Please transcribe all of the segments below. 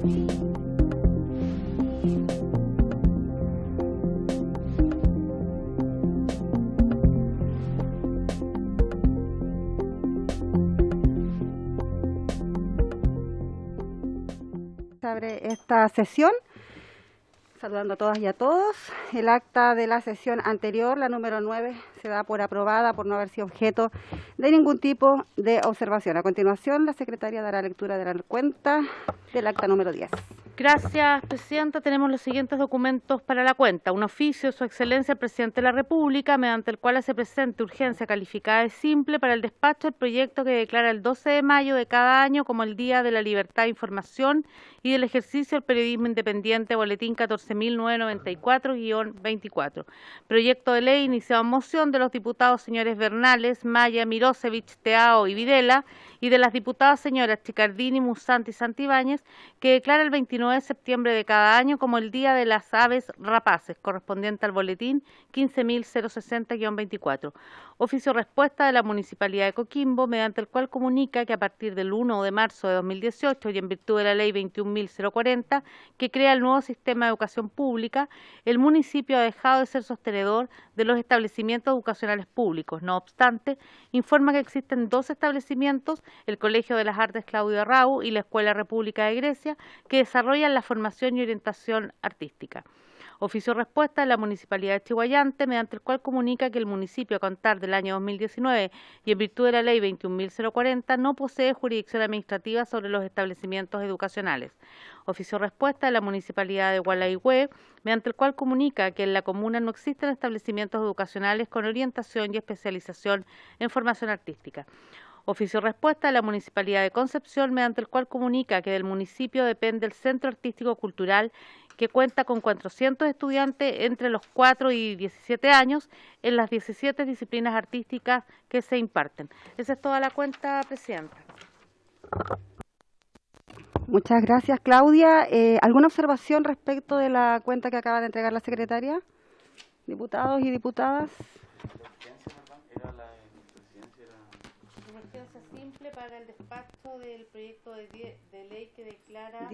Se abre esta sesión, saludando a todas y a todos. El acta de la sesión anterior, la número 9, se da por aprobada por no haber sido objeto de ningún tipo de observación. A continuación, la secretaria dará lectura de la cuenta del acta número 10. Gracias, Presidenta. Tenemos los siguientes documentos para la cuenta. Un oficio de Su Excelencia el Presidente de la República, mediante el cual se presente urgencia calificada de simple para el despacho del proyecto que declara el 12 de mayo de cada año como el Día de la Libertad de Información y del Ejercicio del Periodismo Independiente, Boletín 14.994-24. Proyecto de ley iniciado en moción de los diputados señores Bernales, Maya, Mirosevich, Teao y Videla, y de las diputadas señoras Chicardini, Mussanti y Santibáñez, que declara el 29 de septiembre de cada año como el Día de las Aves Rapaces, correspondiente al boletín 15.060-24. Oficio respuesta de la Municipalidad de Coquimbo, mediante el cual comunica que a partir del 1 de marzo de 2018 y en virtud de la Ley 21.040, que crea el nuevo sistema de educación pública, el municipio ha dejado de ser sostenedor de los establecimientos educacionales públicos. No obstante, informa que existen dos establecimientos, el Colegio de las Artes Claudio Raúl y la Escuela República de Grecia, que desarrollan la formación y orientación artística. Oficio respuesta de la Municipalidad de Chihuayante, mediante el cual comunica que el municipio, a contar del año 2019 y en virtud de la Ley 21.040, no posee jurisdicción administrativa sobre los establecimientos educacionales. Oficio respuesta de la Municipalidad de Gualaihue, mediante el cual comunica que en la comuna no existen establecimientos educacionales con orientación y especialización en formación artística. Oficio respuesta de la Municipalidad de Concepción, mediante el cual comunica que del municipio depende el Centro Artístico Cultural, que cuenta con 400 estudiantes entre los 4 y 17 años en las 17 disciplinas artísticas que se imparten. Esa es toda la cuenta, Presidenta. Muchas gracias, Claudia. ¿Alguna observación respecto de la cuenta que acaba de entregar la secretaria? Diputados y diputadas. Emergencia simple para el despacho del proyecto de ley que declara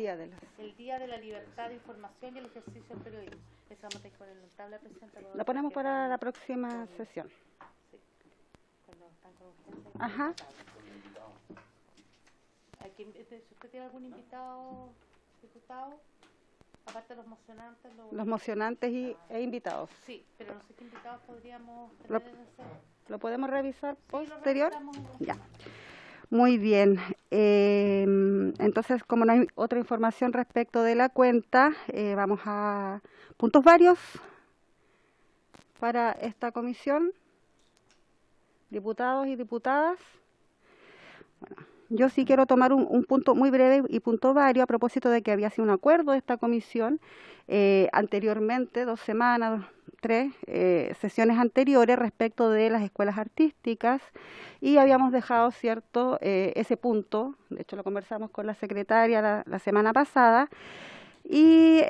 el Día de la Libertad de Información y el Ejercicio del Periodismo. Esa vamos a tener en la tabla, Presidenta. La ponemos para la próxima sesión. Sí. Cuando están con urgencia. Ajá. Si usted tiene algún invitado, diputado, aparte de los mocionantes. Los mocionantes e invitados. Sí, pero no sé qué invitados podríamos tener en ese. ¿Lo podemos revisar posterior? Sí, ya. Muy bien. Entonces, como no hay otra información respecto de la cuenta, vamos a puntos varios para esta comisión. Diputados y diputadas. Bueno, yo sí quiero tomar un punto muy breve y punto vario a propósito de que había sido un acuerdo de esta comisión anteriormente, 2 semanas, 3 sesiones anteriores respecto de las escuelas artísticas, y habíamos dejado cierto ese punto. De hecho lo conversamos con la secretaria la semana pasada, y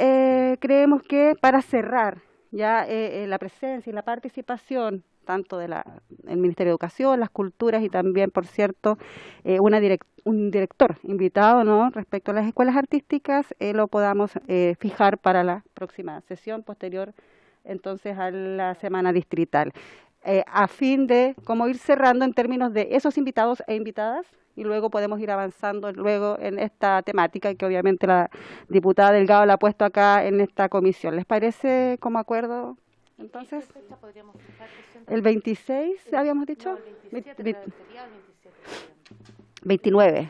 creemos que para cerrar ya la presencia y la participación tanto del Ministerio de Educación, las culturas y también, por cierto, un director invitado, ¿no?, respecto a las escuelas artísticas, lo podamos fijar para la próxima sesión posterior, entonces, a la semana distrital, a fin de cómo ir cerrando en términos de esos invitados e invitadas, y luego podemos ir avanzando luego en esta temática que obviamente la diputada Delgado la ha puesto acá en esta comisión. ¿Les parece como acuerdo? Entonces, el 26, habíamos dicho. No, el 27, sería el 27. 29.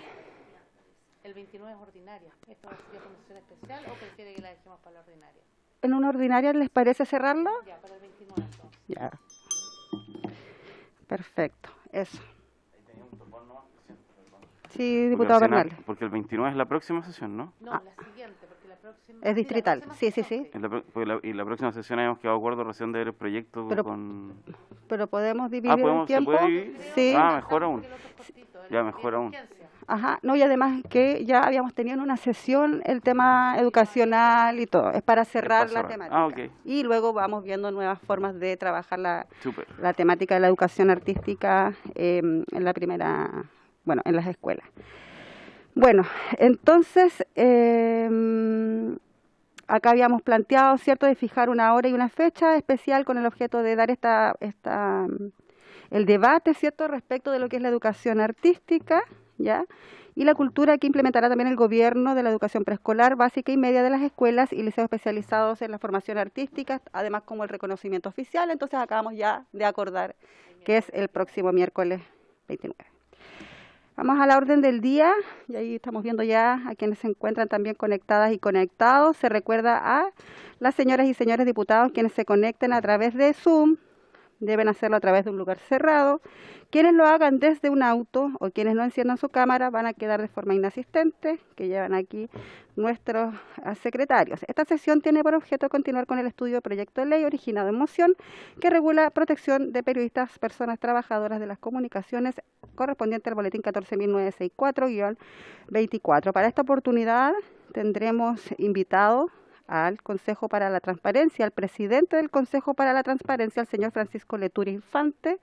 El 29 es ordinaria. ¿Esto sería comisión especial o prefiere que la dejemos para la ordinaria? ¿En una ordinaria les parece cerrarlo? Ya, para el 29 entonces. Ya. Perfecto, eso. Sí, diputado Bernal. Porque el 29 es la próxima sesión, ¿no? No, la siguiente, porque la próxima... Es distrital, sí. Y la próxima sesión habíamos quedado de acuerdo recién de ver el proyecto con... Pero podemos dividir el tiempo. ¿Se puede dividir? Sí. Mejor aún. Ya, mejor aún. Ajá, no, y además que ya habíamos tenido en una sesión el tema educacional y todo. Es para cerrar la temática. Ok. Y luego vamos viendo nuevas formas de trabajar la Super. temática de la educación artística en la primera... Bueno, en las escuelas. Bueno, entonces, acá habíamos planteado, ¿cierto?, de fijar una hora y una fecha especial con el objeto de dar el debate, ¿cierto?, respecto de lo que es la educación artística, ¿ya?, y la cultura que implementará también el gobierno de la educación preescolar, básica y media de las escuelas y liceos especializados en la formación artística, además como el reconocimiento oficial. Entonces acabamos ya de acordar que es el próximo miércoles 29. Vamos a la orden del día, y ahí estamos viendo ya a quienes se encuentran también conectadas y conectados. Se recuerda a las señoras y señores diputados quienes se conecten a través de Zoom, deben hacerlo a través de un lugar cerrado. Quienes lo hagan desde un auto o quienes no enciendan su cámara van a quedar de forma inasistente, que llevan aquí nuestros secretarios. Esta sesión tiene por objeto continuar con el estudio de proyecto de ley originado en moción que regula protección de periodistas, personas trabajadoras de las comunicaciones, correspondiente al boletín 14.964-24. Para esta oportunidad tendremos invitado al Consejo para la Transparencia, al presidente del Consejo para la Transparencia, al señor Francisco Leturi Infante,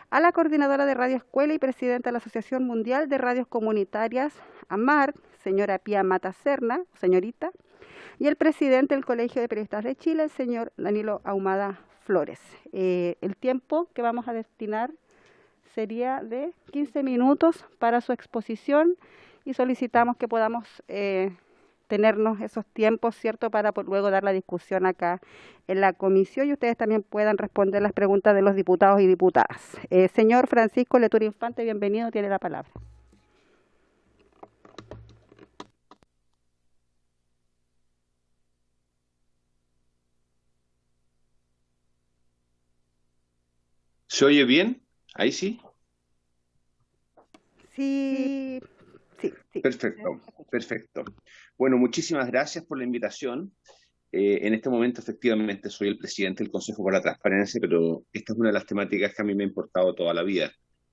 a la coordinadora de Radio Escuela y presidenta de la Asociación Mundial de Radios Comunitarias, AMAR, señora Pía Mata Serna, señorita, y el presidente del Colegio de Periodistas de Chile, el señor Danilo Ahumada Flores. El tiempo que vamos a destinar sería de 15 minutos para su exposición y solicitamos que podamos tenernos esos tiempos, ¿cierto?, para luego dar la discusión acá en la comisión y ustedes también puedan responder las preguntas de los diputados y diputadas. Señor Francisco Leturi Infante, bienvenido, tiene la palabra. ¿Se oye bien? ¿Ahí sí? Sí, sí, sí. Perfecto, perfecto. Bueno, muchísimas gracias por la invitación. En este momento, efectivamente, soy el presidente del Consejo para la Transparencia, pero esta es una de las temáticas que a mí me ha importado toda la vida.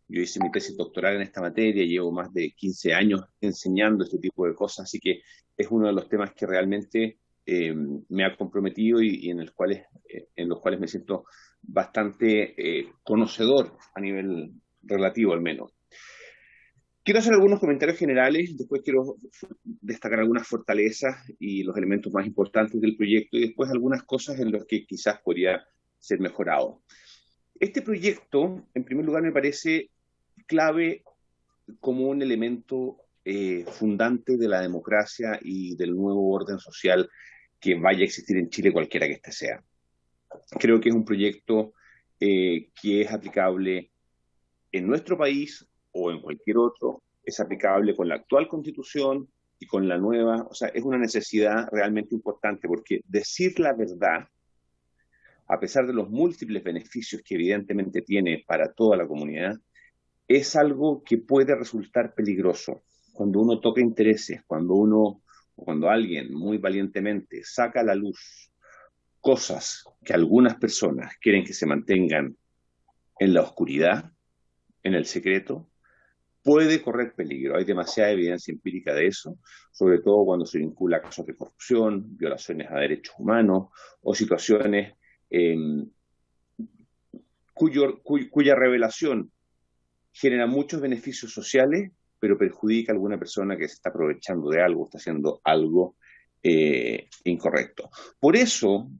Yo hice mi tesis doctoral en esta materia, llevo más de 15 años enseñando este tipo de cosas, así que es uno de los temas que realmente me ha comprometido y en los cuales me siento bastante conocedor a nivel relativo al menos. Quiero hacer algunos comentarios generales, después quiero destacar algunas fortalezas y los elementos más importantes del proyecto y después algunas cosas en las que quizás podría ser mejorado. Este proyecto, en primer lugar, me parece clave como un elemento fundante de la democracia y del nuevo orden social que vaya a existir en Chile, cualquiera que este sea. Creo que es un proyecto que es aplicable en nuestro país o en cualquier otro, es aplicable con la actual Constitución y con la nueva. O sea, es una necesidad realmente importante porque decir la verdad, a pesar de los múltiples beneficios que evidentemente tiene para toda la comunidad, es algo que puede resultar peligroso. Cuando uno toca intereses, cuando alguien muy valientemente saca a la luz cosas que algunas personas quieren que se mantengan en la oscuridad, en el secreto, puede correr peligro. Hay demasiada evidencia empírica de eso, sobre todo cuando se vincula a casos de corrupción, violaciones a derechos humanos o situaciones cuya revelación genera muchos beneficios sociales, pero perjudica a alguna persona que se está aprovechando de algo, está haciendo algo incorrecto. Por eso,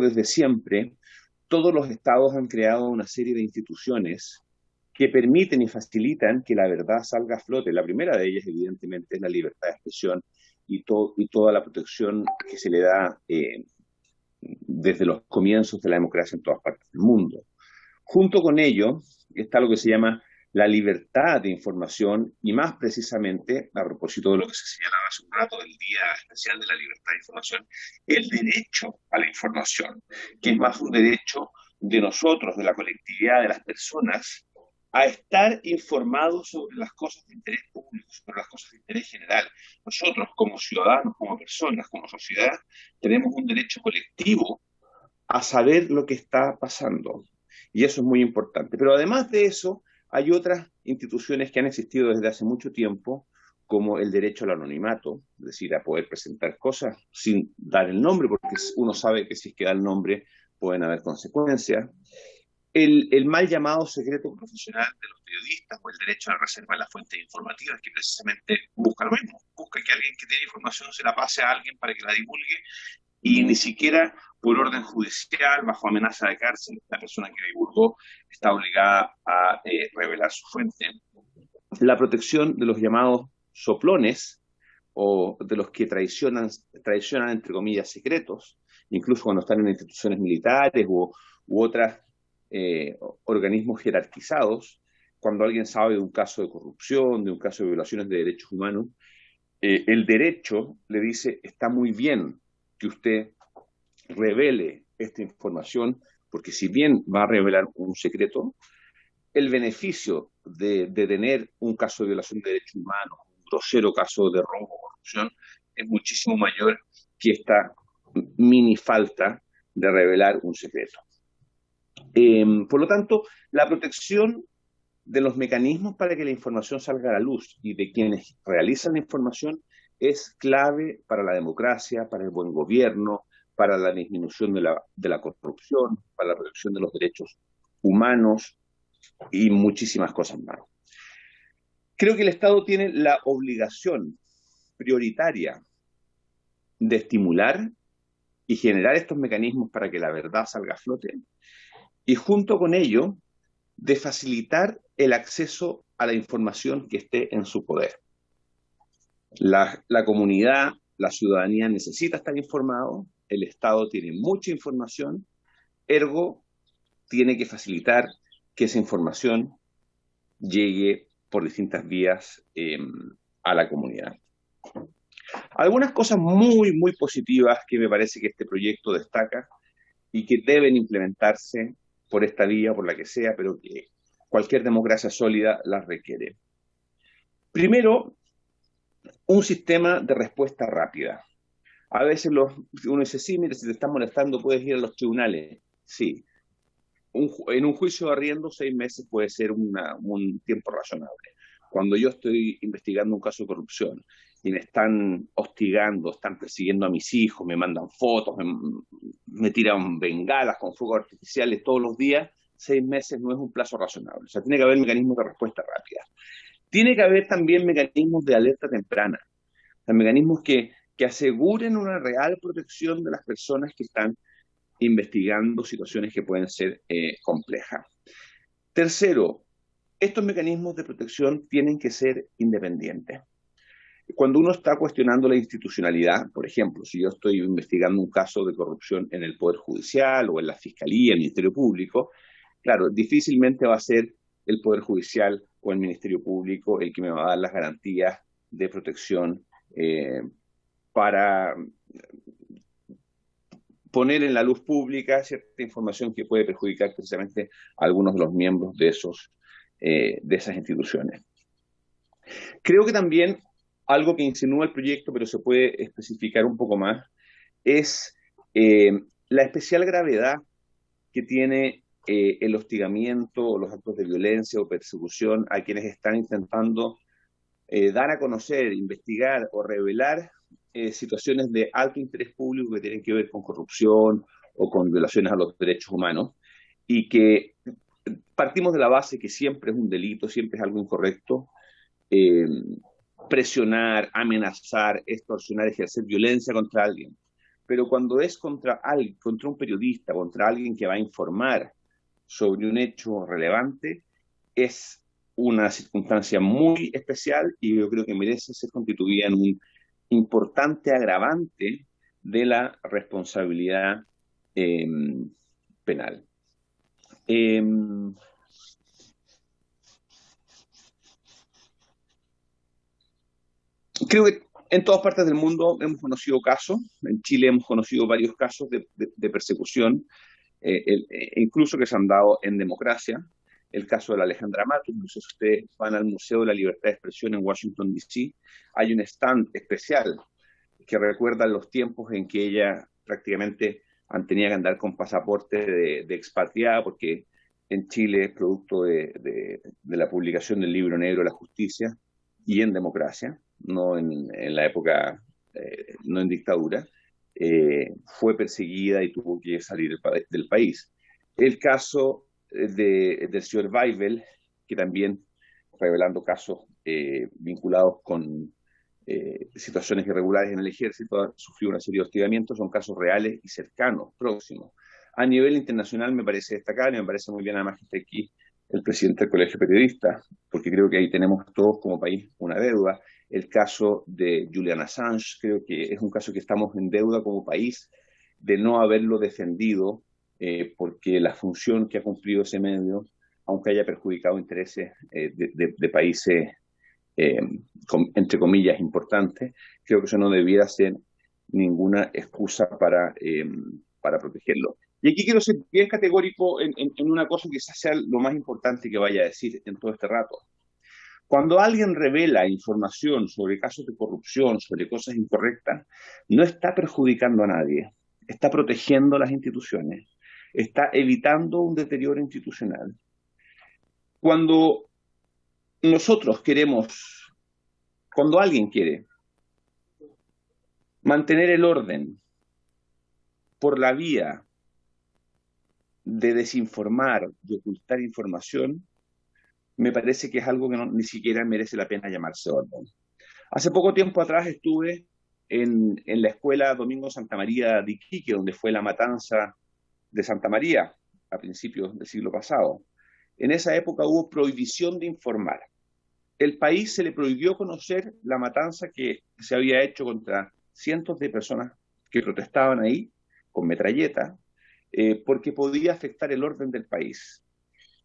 desde siempre, todos los estados han creado una serie de instituciones que permiten y facilitan que la verdad salga a flote. La primera de ellas, evidentemente, es la libertad de expresión y toda la protección que se le da desde los comienzos de la democracia en todas partes del mundo. Junto con ello está lo que se llama la libertad de información y más precisamente, a propósito de lo que se señalaba hace un rato del Día Especial de la Libertad de Información, el derecho a la información, que es más un derecho de nosotros, de la colectividad, de las personas, a estar informados sobre las cosas de interés público, sobre las cosas de interés general. Nosotros, como ciudadanos, como personas, como sociedad, tenemos un derecho colectivo a saber lo que está pasando. Y eso es muy importante. Pero además de eso, hay otras instituciones que han existido desde hace mucho tiempo, como el derecho al anonimato, es decir, a poder presentar cosas sin dar el nombre, porque uno sabe que si es que da el nombre pueden haber consecuencias. el mal llamado secreto profesional de los periodistas o el derecho a reservar las fuentes informativas, que precisamente busca lo mismo, busca que alguien que tiene información se la pase a alguien para que la divulgue, y ni siquiera por orden judicial, bajo amenaza de cárcel, la persona que divulgó está obligada a revelar su fuente. La protección de los llamados soplones o de los que traicionan entre comillas, secretos, incluso cuando están en instituciones militares u otros organismos jerarquizados, cuando alguien sabe de un caso de corrupción, de un caso de violaciones de derechos humanos, el derecho le dice, está muy bien que usted revele esta información, porque si bien va a revelar un secreto, el beneficio de tener un caso de violación de derechos humanos, un grosero caso de robo o corrupción, es muchísimo mayor que esta mini falta de revelar un secreto. Por lo tanto, la protección de los mecanismos para que la información salga a la luz y de quienes realizan la información es clave para la democracia, para el buen gobierno, para la disminución de la corrupción, para la protección de los derechos humanos y muchísimas cosas más. Creo que el Estado tiene la obligación prioritaria de estimular y generar estos mecanismos para que la verdad salga a flote, y junto con ello, de facilitar el acceso a la información que esté en su poder. La comunidad, la ciudadanía necesita estar informado, el Estado tiene mucha información, ergo tiene que facilitar que esa información llegue por distintas vías a la comunidad. Algunas cosas muy, muy positivas que me parece que este proyecto destaca y que deben implementarse por esta vía, por la que sea, pero que cualquier democracia sólida las requiere. Primero, un sistema de respuesta rápida. A veces uno dice, sí, mire, si te están molestando puedes ir a los tribunales. Sí. En un juicio de arriendo, 6 meses puede ser un tiempo razonable. Cuando yo estoy investigando un caso de corrupción y me están hostigando, están persiguiendo a mis hijos, me mandan fotos, me tiran bengalas con fuegos artificiales todos los días, 6 meses no es un plazo razonable. O sea, tiene que haber mecanismos de respuesta rápida. Tiene que haber también mecanismos de alerta temprana, o sea, mecanismos que aseguren una real protección de las personas que están investigando situaciones que pueden ser complejas. Tercero, estos mecanismos de protección tienen que ser independientes. Cuando uno está cuestionando la institucionalidad, por ejemplo, si yo estoy investigando un caso de corrupción en el Poder Judicial o en la Fiscalía, el Ministerio Público, claro, difícilmente va a ser el Poder Judicial o el Ministerio Público el que me va a dar las garantías de protección para poner en la luz pública cierta información que puede perjudicar precisamente a algunos de los miembros de esas instituciones. Creo que también algo que insinúa el proyecto, pero se puede especificar un poco más, es la especial gravedad que tiene el hostigamiento o los actos de violencia o persecución a quienes están intentando dar a conocer, investigar o revelar situaciones de alto interés público que tienen que ver con corrupción o con violaciones a los derechos humanos, y que partimos de la base que siempre es un delito, siempre es algo incorrecto, presionar, amenazar, extorsionar, ejercer violencia contra alguien. Pero cuando es contra un periodista, contra alguien que va a informar sobre un hecho relevante, es una circunstancia muy especial y yo creo que merece ser constituida en un importante agravante de la responsabilidad penal. Creo que en todas partes del mundo hemos conocido casos, en Chile hemos conocido varios casos de persecución, incluso que se han dado en democracia. El caso de la Alejandra Matus, no sé si ustedes van al Museo de la Libertad de Expresión en Washington, D.C., hay un stand especial que recuerda los tiempos en que ella prácticamente tenía que andar con pasaporte de expatriada, porque en Chile, producto de la publicación del libro negro de la justicia, y en democracia, no en la época, no en dictadura, fue perseguida y tuvo que salir del país. El caso del señor Weibel, que también revelando casos vinculados con situaciones irregulares en el ejército, ha sufrido una serie de hostigamientos, son casos reales y cercanos, próximos. A nivel internacional me parece destacable, me parece muy bien además que esté aquí el presidente del Colegio de Periodistas, porque creo que ahí tenemos todos como país una deuda. El caso de Julian Assange, creo que es un caso que estamos en deuda como país de no haberlo defendido, porque la función que ha cumplido ese medio, aunque haya perjudicado intereses de países, entre comillas, importantes, creo que eso no debiera ser ninguna excusa para protegerlo. Y aquí quiero ser bien categórico en una cosa que quizás sea lo más importante que vaya a decir en todo este rato. Cuando alguien revela información sobre casos de corrupción, sobre cosas incorrectas, no está perjudicando a nadie, está protegiendo las instituciones, está evitando un deterioro institucional. Cuando nosotros queremos, cuando alguien quiere mantener el orden por la vía de desinformar, de ocultar información, me parece que es algo que ni siquiera merece la pena llamarse orden. Hace poco tiempo atrás estuve en la escuela Domingo Santa María de Iquique, donde fue la matanza de Santa María a principios del siglo pasado. En esa época hubo prohibición de informar. El país se le prohibió conocer la matanza que se había hecho contra cientos de personas que protestaban ahí con metralleta, porque podía afectar el orden del país.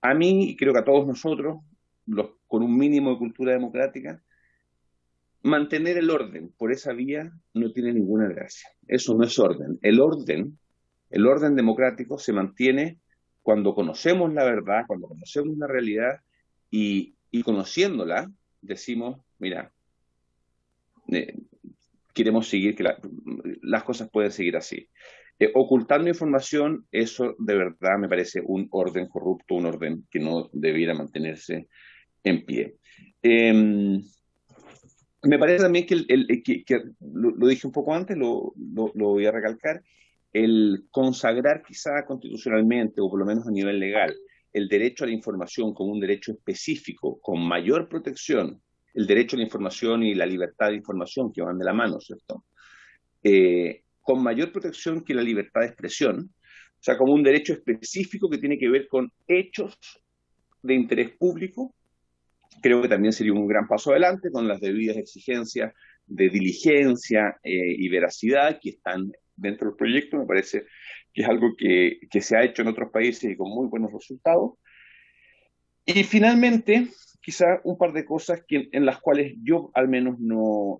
A mí, y creo que a todos nosotros, con un mínimo de cultura democrática, mantener el orden por esa vía no tiene ninguna gracia. Eso no es orden. El orden democrático se mantiene cuando conocemos la verdad, cuando conocemos la realidad y conociéndola, decimos, mira, queremos seguir, que las cosas pueden seguir así. Ocultando información, eso de verdad me parece un orden corrupto, un orden que no debiera mantenerse en pie. Me parece también que lo dije un poco antes, lo voy a recalcar, el consagrar quizá constitucionalmente, o por lo menos a nivel legal, el derecho a la información como un derecho específico, con mayor protección, el derecho a la información y la libertad de información que van de la mano, ¿cierto? Con mayor protección que la libertad de expresión, o sea, como un derecho específico que tiene que ver con hechos de interés público, creo que también sería un gran paso adelante con las debidas exigencias de diligencia y veracidad que están dentro del proyecto. Me parece que es algo que se ha hecho en otros países y con muy buenos resultados. Y finalmente, quizá un par de cosas en las cuales yo al menos no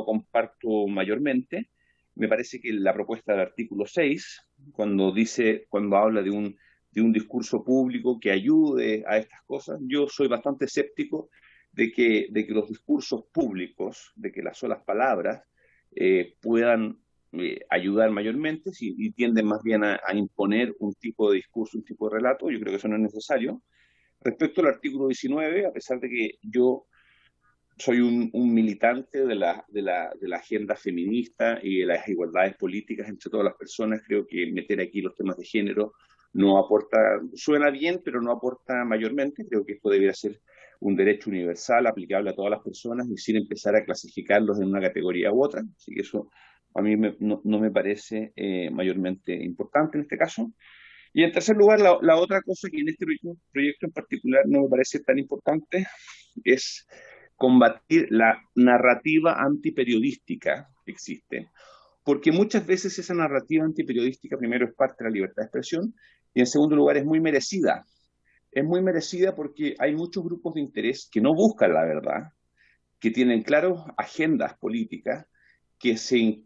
comparto mayormente. Me parece que la propuesta del artículo 6, cuando habla de un discurso público que ayude a estas cosas, yo soy bastante escéptico de que los discursos públicos, de que las solas palabras puedan ayudar mayormente, y tienden más bien a imponer un tipo de discurso, un tipo de relato. Yo creo que eso no es necesario. Respecto al artículo 19, a pesar de que yo soy un militante de la agenda feminista y de las igualdades políticas entre todas las personas, creo que meter aquí los temas de género no aporta, suena bien, pero no aporta mayormente. Creo que esto debería ser un derecho universal aplicable a todas las personas y sin empezar a clasificarlos en una categoría u otra. Así que eso a mí no me parece mayormente importante en este caso. Y en tercer lugar, la otra cosa que en este proyecto en particular no me parece tan importante es combatir la narrativa antiperiodística que existe, porque muchas veces esa narrativa antiperiodística primero es parte de la libertad de expresión y en segundo lugar es muy merecida. Es muy merecida porque hay muchos grupos de interés que no buscan la verdad, que tienen claras agendas políticas, que se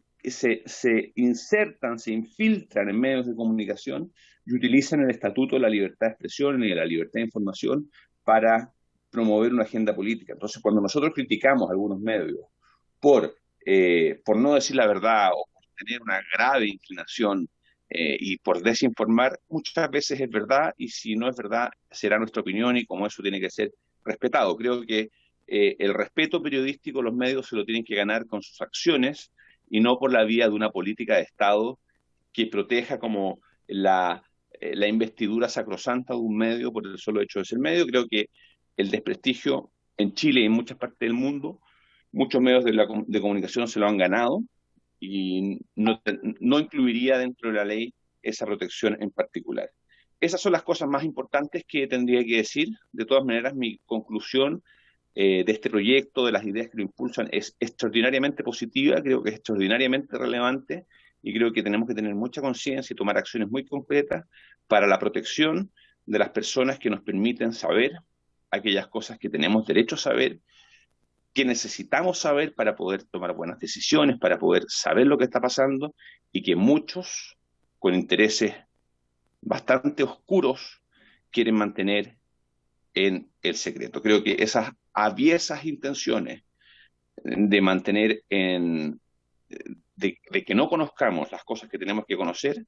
insertan, se infiltran en medios de comunicación y utilizan el Estatuto de la Libertad de Expresión y de la Libertad de Información para promover una agenda política. Entonces, cuando nosotros criticamos a algunos medios por no decir la verdad o por tener una grave inclinación y por desinformar, muchas veces es verdad, y si no es verdad, será nuestra opinión, y como eso tiene que ser respetado. Creo que el respeto periodístico los medios se lo tienen que ganar con sus acciones y no por la vía de una política de Estado que proteja como la investidura sacrosanta de un medio por el solo hecho de ser medio. Creo que el desprestigio en Chile y en muchas partes del mundo, muchos medios de comunicación se lo han ganado, y no incluiría dentro de la ley esa protección en particular. Esas son las cosas más importantes que tendría que decir. De todas maneras, mi conclusión de este proyecto, de las ideas que lo impulsan, es extraordinariamente positiva, creo que es extraordinariamente relevante, y creo que tenemos que tener mucha conciencia y tomar acciones muy concretas para la protección de las personas que nos permiten saber aquellas cosas que tenemos derecho a saber, que necesitamos saber para poder tomar buenas decisiones, para poder saber lo que está pasando, y que muchos, con intereses bastante oscuros, quieren mantener en el secreto. Creo que esas aviesas intenciones de mantener de que no conozcamos las cosas que tenemos que conocer,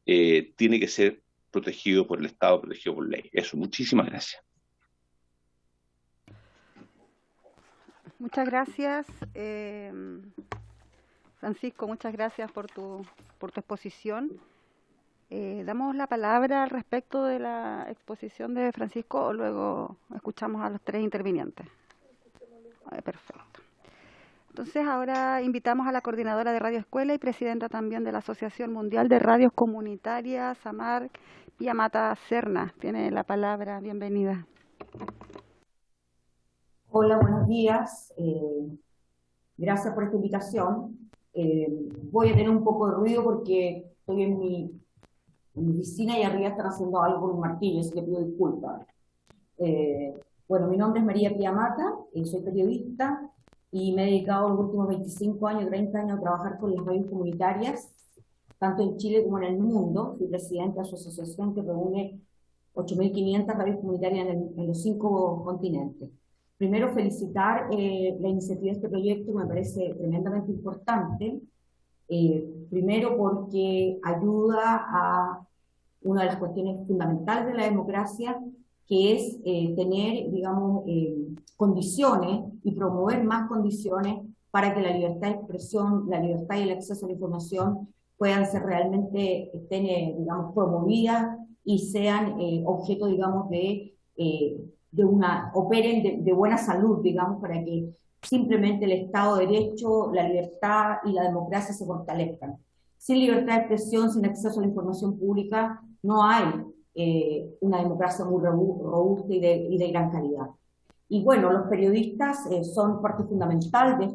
tiene que ser protegido por el Estado, protegido por ley. Eso, muchísimas gracias. Muchas gracias, Francisco, muchas gracias por tu exposición. ¿Damos la palabra al respecto de la exposición de Francisco o luego escuchamos a los tres intervinientes? Perfecto. Entonces ahora invitamos a la coordinadora de Radio Escuela y presidenta también de la Asociación Mundial de Radios Comunitarias, Samar Pia Mata Serna. Tiene la palabra, bienvenida. Hola, buenos días. Gracias por esta invitación. Voy a tener un poco de ruido porque estoy en mi oficina y arriba están haciendo algo con un martillo, así que pido disculpas. Bueno, mi nombre es María Pia Mata, soy periodista y me he dedicado los últimos 25 años, 30 años a trabajar con las radios comunitarias, tanto en Chile como en el mundo. Soy presidenta de su asociación que reúne 8.500 radios comunitarias en los 5 continentes. Primero, felicitar la iniciativa de este proyecto, me parece tremendamente importante. Primero porque ayuda a una de las cuestiones fundamentales de la democracia, que es tener, digamos, condiciones y promover más condiciones para que la libertad de expresión, la libertad y el acceso a la información puedan ser realmente, digamos, promovidas y sean objeto, digamos, operen de buena salud, digamos, para que simplemente el Estado de Derecho, la libertad y la democracia se fortalezcan. Sin libertad de expresión, sin acceso a la información pública, no hay una democracia muy robusta y de gran calidad. Y bueno, los periodistas son parte fundamental de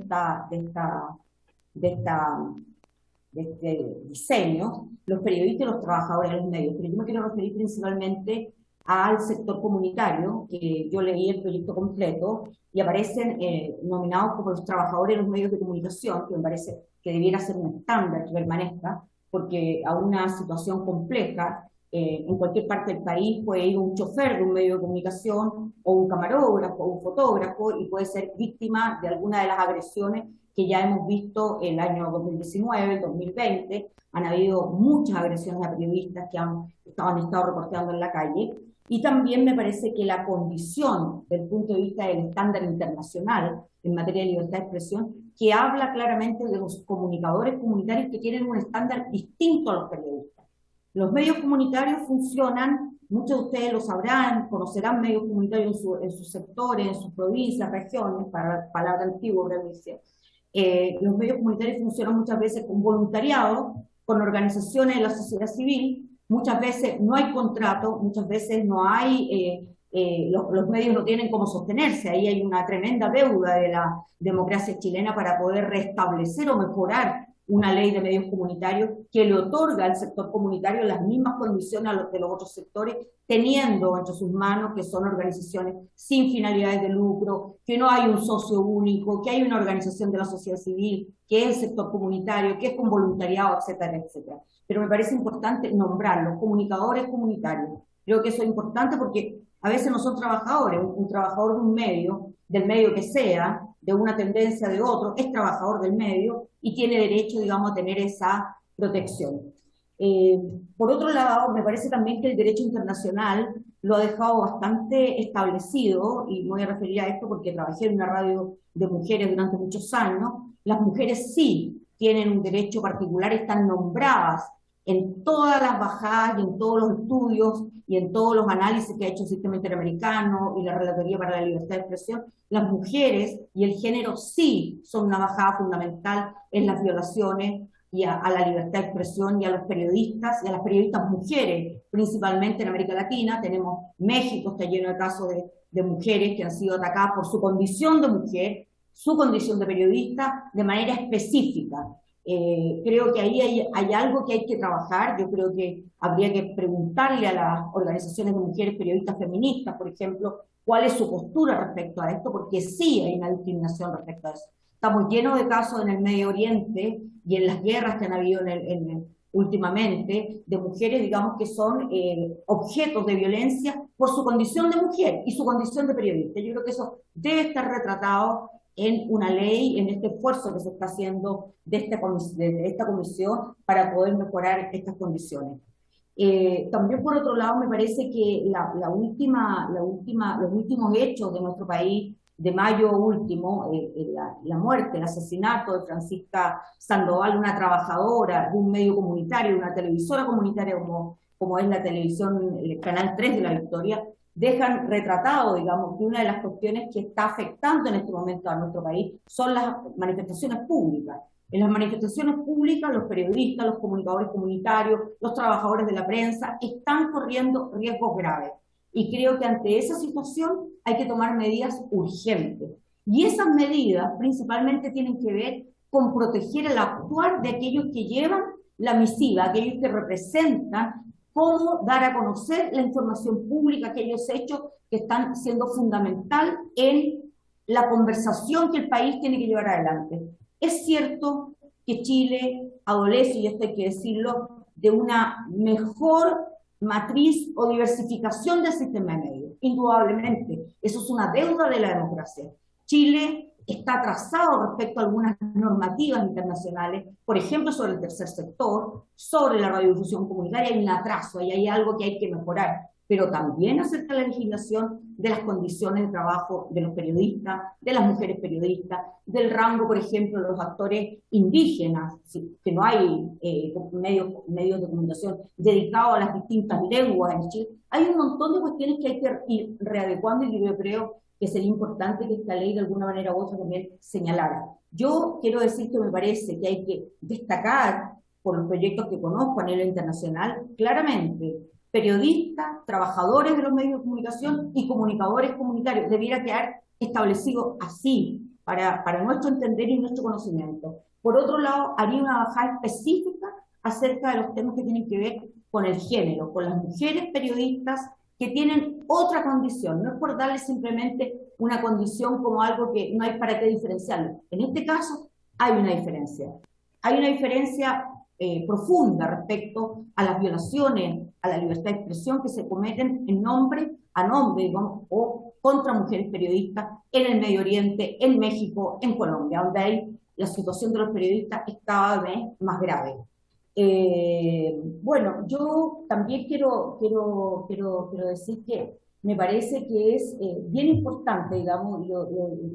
este diseño, los periodistas y los trabajadores de los medios. Pero yo me quiero referir principalmente al sector comunitario, que yo leí el proyecto completo, y aparecen nominados como los trabajadores de los medios de comunicación, que me parece que debiera ser un estándar que permanezca, porque a una situación compleja, en cualquier parte del país puede ir un chofer de un medio de comunicación, o un camarógrafo, o un fotógrafo, y puede ser víctima de alguna de las agresiones que ya hemos visto el año 2019, el 2020, han habido muchas agresiones a periodistas que han estado reporteando en la calle. Y también me parece que la condición, desde el punto de vista del estándar internacional en materia de libertad de expresión, que habla claramente de los comunicadores comunitarios que tienen un estándar distinto a los periodistas. Los medios comunitarios funcionan, muchos de ustedes lo sabrán, conocerán medios comunitarios en sus sectores, en sus provincias, regiones, para palabra antigua, provincia. Los medios comunitarios funcionan muchas veces con voluntariado, con organizaciones de la sociedad civil. Muchas veces no hay contrato, muchas veces no hay, los medios no tienen cómo sostenerse. Ahí hay una tremenda deuda de la democracia chilena para poder restablecer o mejorar una ley de medios comunitarios que le otorga al sector comunitario las mismas condiciones a los de los otros sectores, teniendo entre sus manos que son organizaciones sin finalidades de lucro, que no hay un socio único, que hay una organización de la sociedad civil, que es el sector comunitario, que es con voluntariado, etcétera, etcétera. Pero me parece importante nombrarlos, comunicadores comunitarios. Creo que eso es importante porque a veces no son trabajadores. Un trabajador de un medio, del medio que sea, de una tendencia de otro, es trabajador del medio y tiene derecho, digamos, a tener esa protección. Por otro lado, me parece también que el derecho internacional lo ha dejado bastante establecido, y me voy a referir a esto porque trabajé en una radio de mujeres durante muchos años. Las mujeres sí tienen un derecho particular, están nombradas en todas las bajadas y en todos los estudios y en todos los análisis que ha hecho el sistema interamericano y la Relatoría para la Libertad de Expresión, las mujeres y el género sí son una bajada fundamental en las violaciones y a la libertad de expresión y a los periodistas y a las periodistas mujeres, principalmente en América Latina. Tenemos México, está lleno de casos de mujeres que han sido atacadas por su condición de mujer, su condición de periodista, de manera específica. Creo que ahí hay algo que hay que trabajar. Yo creo que habría que preguntarle a las organizaciones de mujeres periodistas feministas, por ejemplo, cuál es su postura respecto a esto, porque sí hay una discriminación respecto a eso. Estamos llenos de casos en el Medio Oriente y en las guerras que han habido últimamente, de mujeres, digamos, que son objetos de violencia por su condición de mujer y su condición de periodista. Yo creo que eso debe estar retratado en una ley, en este esfuerzo que se está haciendo de esta comisión para poder mejorar estas condiciones. También, por otro lado, me parece que los últimos hechos de nuestro país, de mayo último, la muerte, el asesinato de Francisca Sandoval, una trabajadora de un medio comunitario, de una televisora comunitaria como es la televisión, el Canal 3 de La Victoria, dejan retratado, digamos, que una de las cuestiones que está afectando en este momento a nuestro país son las manifestaciones públicas. En las manifestaciones públicas, los periodistas, los comunicadores comunitarios, los trabajadores de la prensa están corriendo riesgos graves. Y creo que ante esa situación hay que tomar medidas urgentes. Y esas medidas principalmente tienen que ver con proteger el actuar de aquellos que llevan la misiva, aquellos que representan cómo dar a conocer la información pública, aquellos hechos que están siendo fundamental en la conversación que el país tiene que llevar adelante. Es cierto que Chile adolece, y esto hay que decirlo, de una mejor matriz o diversificación del sistema de medios. Indudablemente, eso es una deuda de la democracia. Chile está atrasado respecto a algunas normativas internacionales, por ejemplo, sobre el tercer sector, sobre la radiodifusión comunitaria. Hay un atraso, ahí hay algo que hay que mejorar, pero también acerca de la legislación de las condiciones de trabajo de los periodistas, de las mujeres periodistas, del rango, por ejemplo, de los actores indígenas, que no hay medios de comunicación dedicados a las distintas lenguas en Chile. Hay un montón de cuestiones que hay que ir readecuando y yo creo que sería importante que esta ley de alguna manera u otra también señalara. Yo quiero decir que me parece que hay que destacar, por los proyectos que conozco a nivel internacional, claramente, periodistas, trabajadores de los medios de comunicación y comunicadores comunitarios. Debiera quedar establecido así, para nuestro entender y nuestro conocimiento. Por otro lado, haría una bajada específica acerca de los temas que tienen que ver con el género, con las mujeres periodistas que tienen otra condición. No es por darle simplemente una condición como algo que no hay para qué diferenciarlo. En este caso, hay una diferencia. Hay una diferencia profunda respecto a las violaciones a la libertad de expresión que se cometen a nombre, digamos, o contra mujeres periodistas en el Medio Oriente, en México, en Colombia, donde hay la situación de los periodistas es cada vez más grave. Bueno, yo también quiero decir que me parece que es bien importante, digamos, lo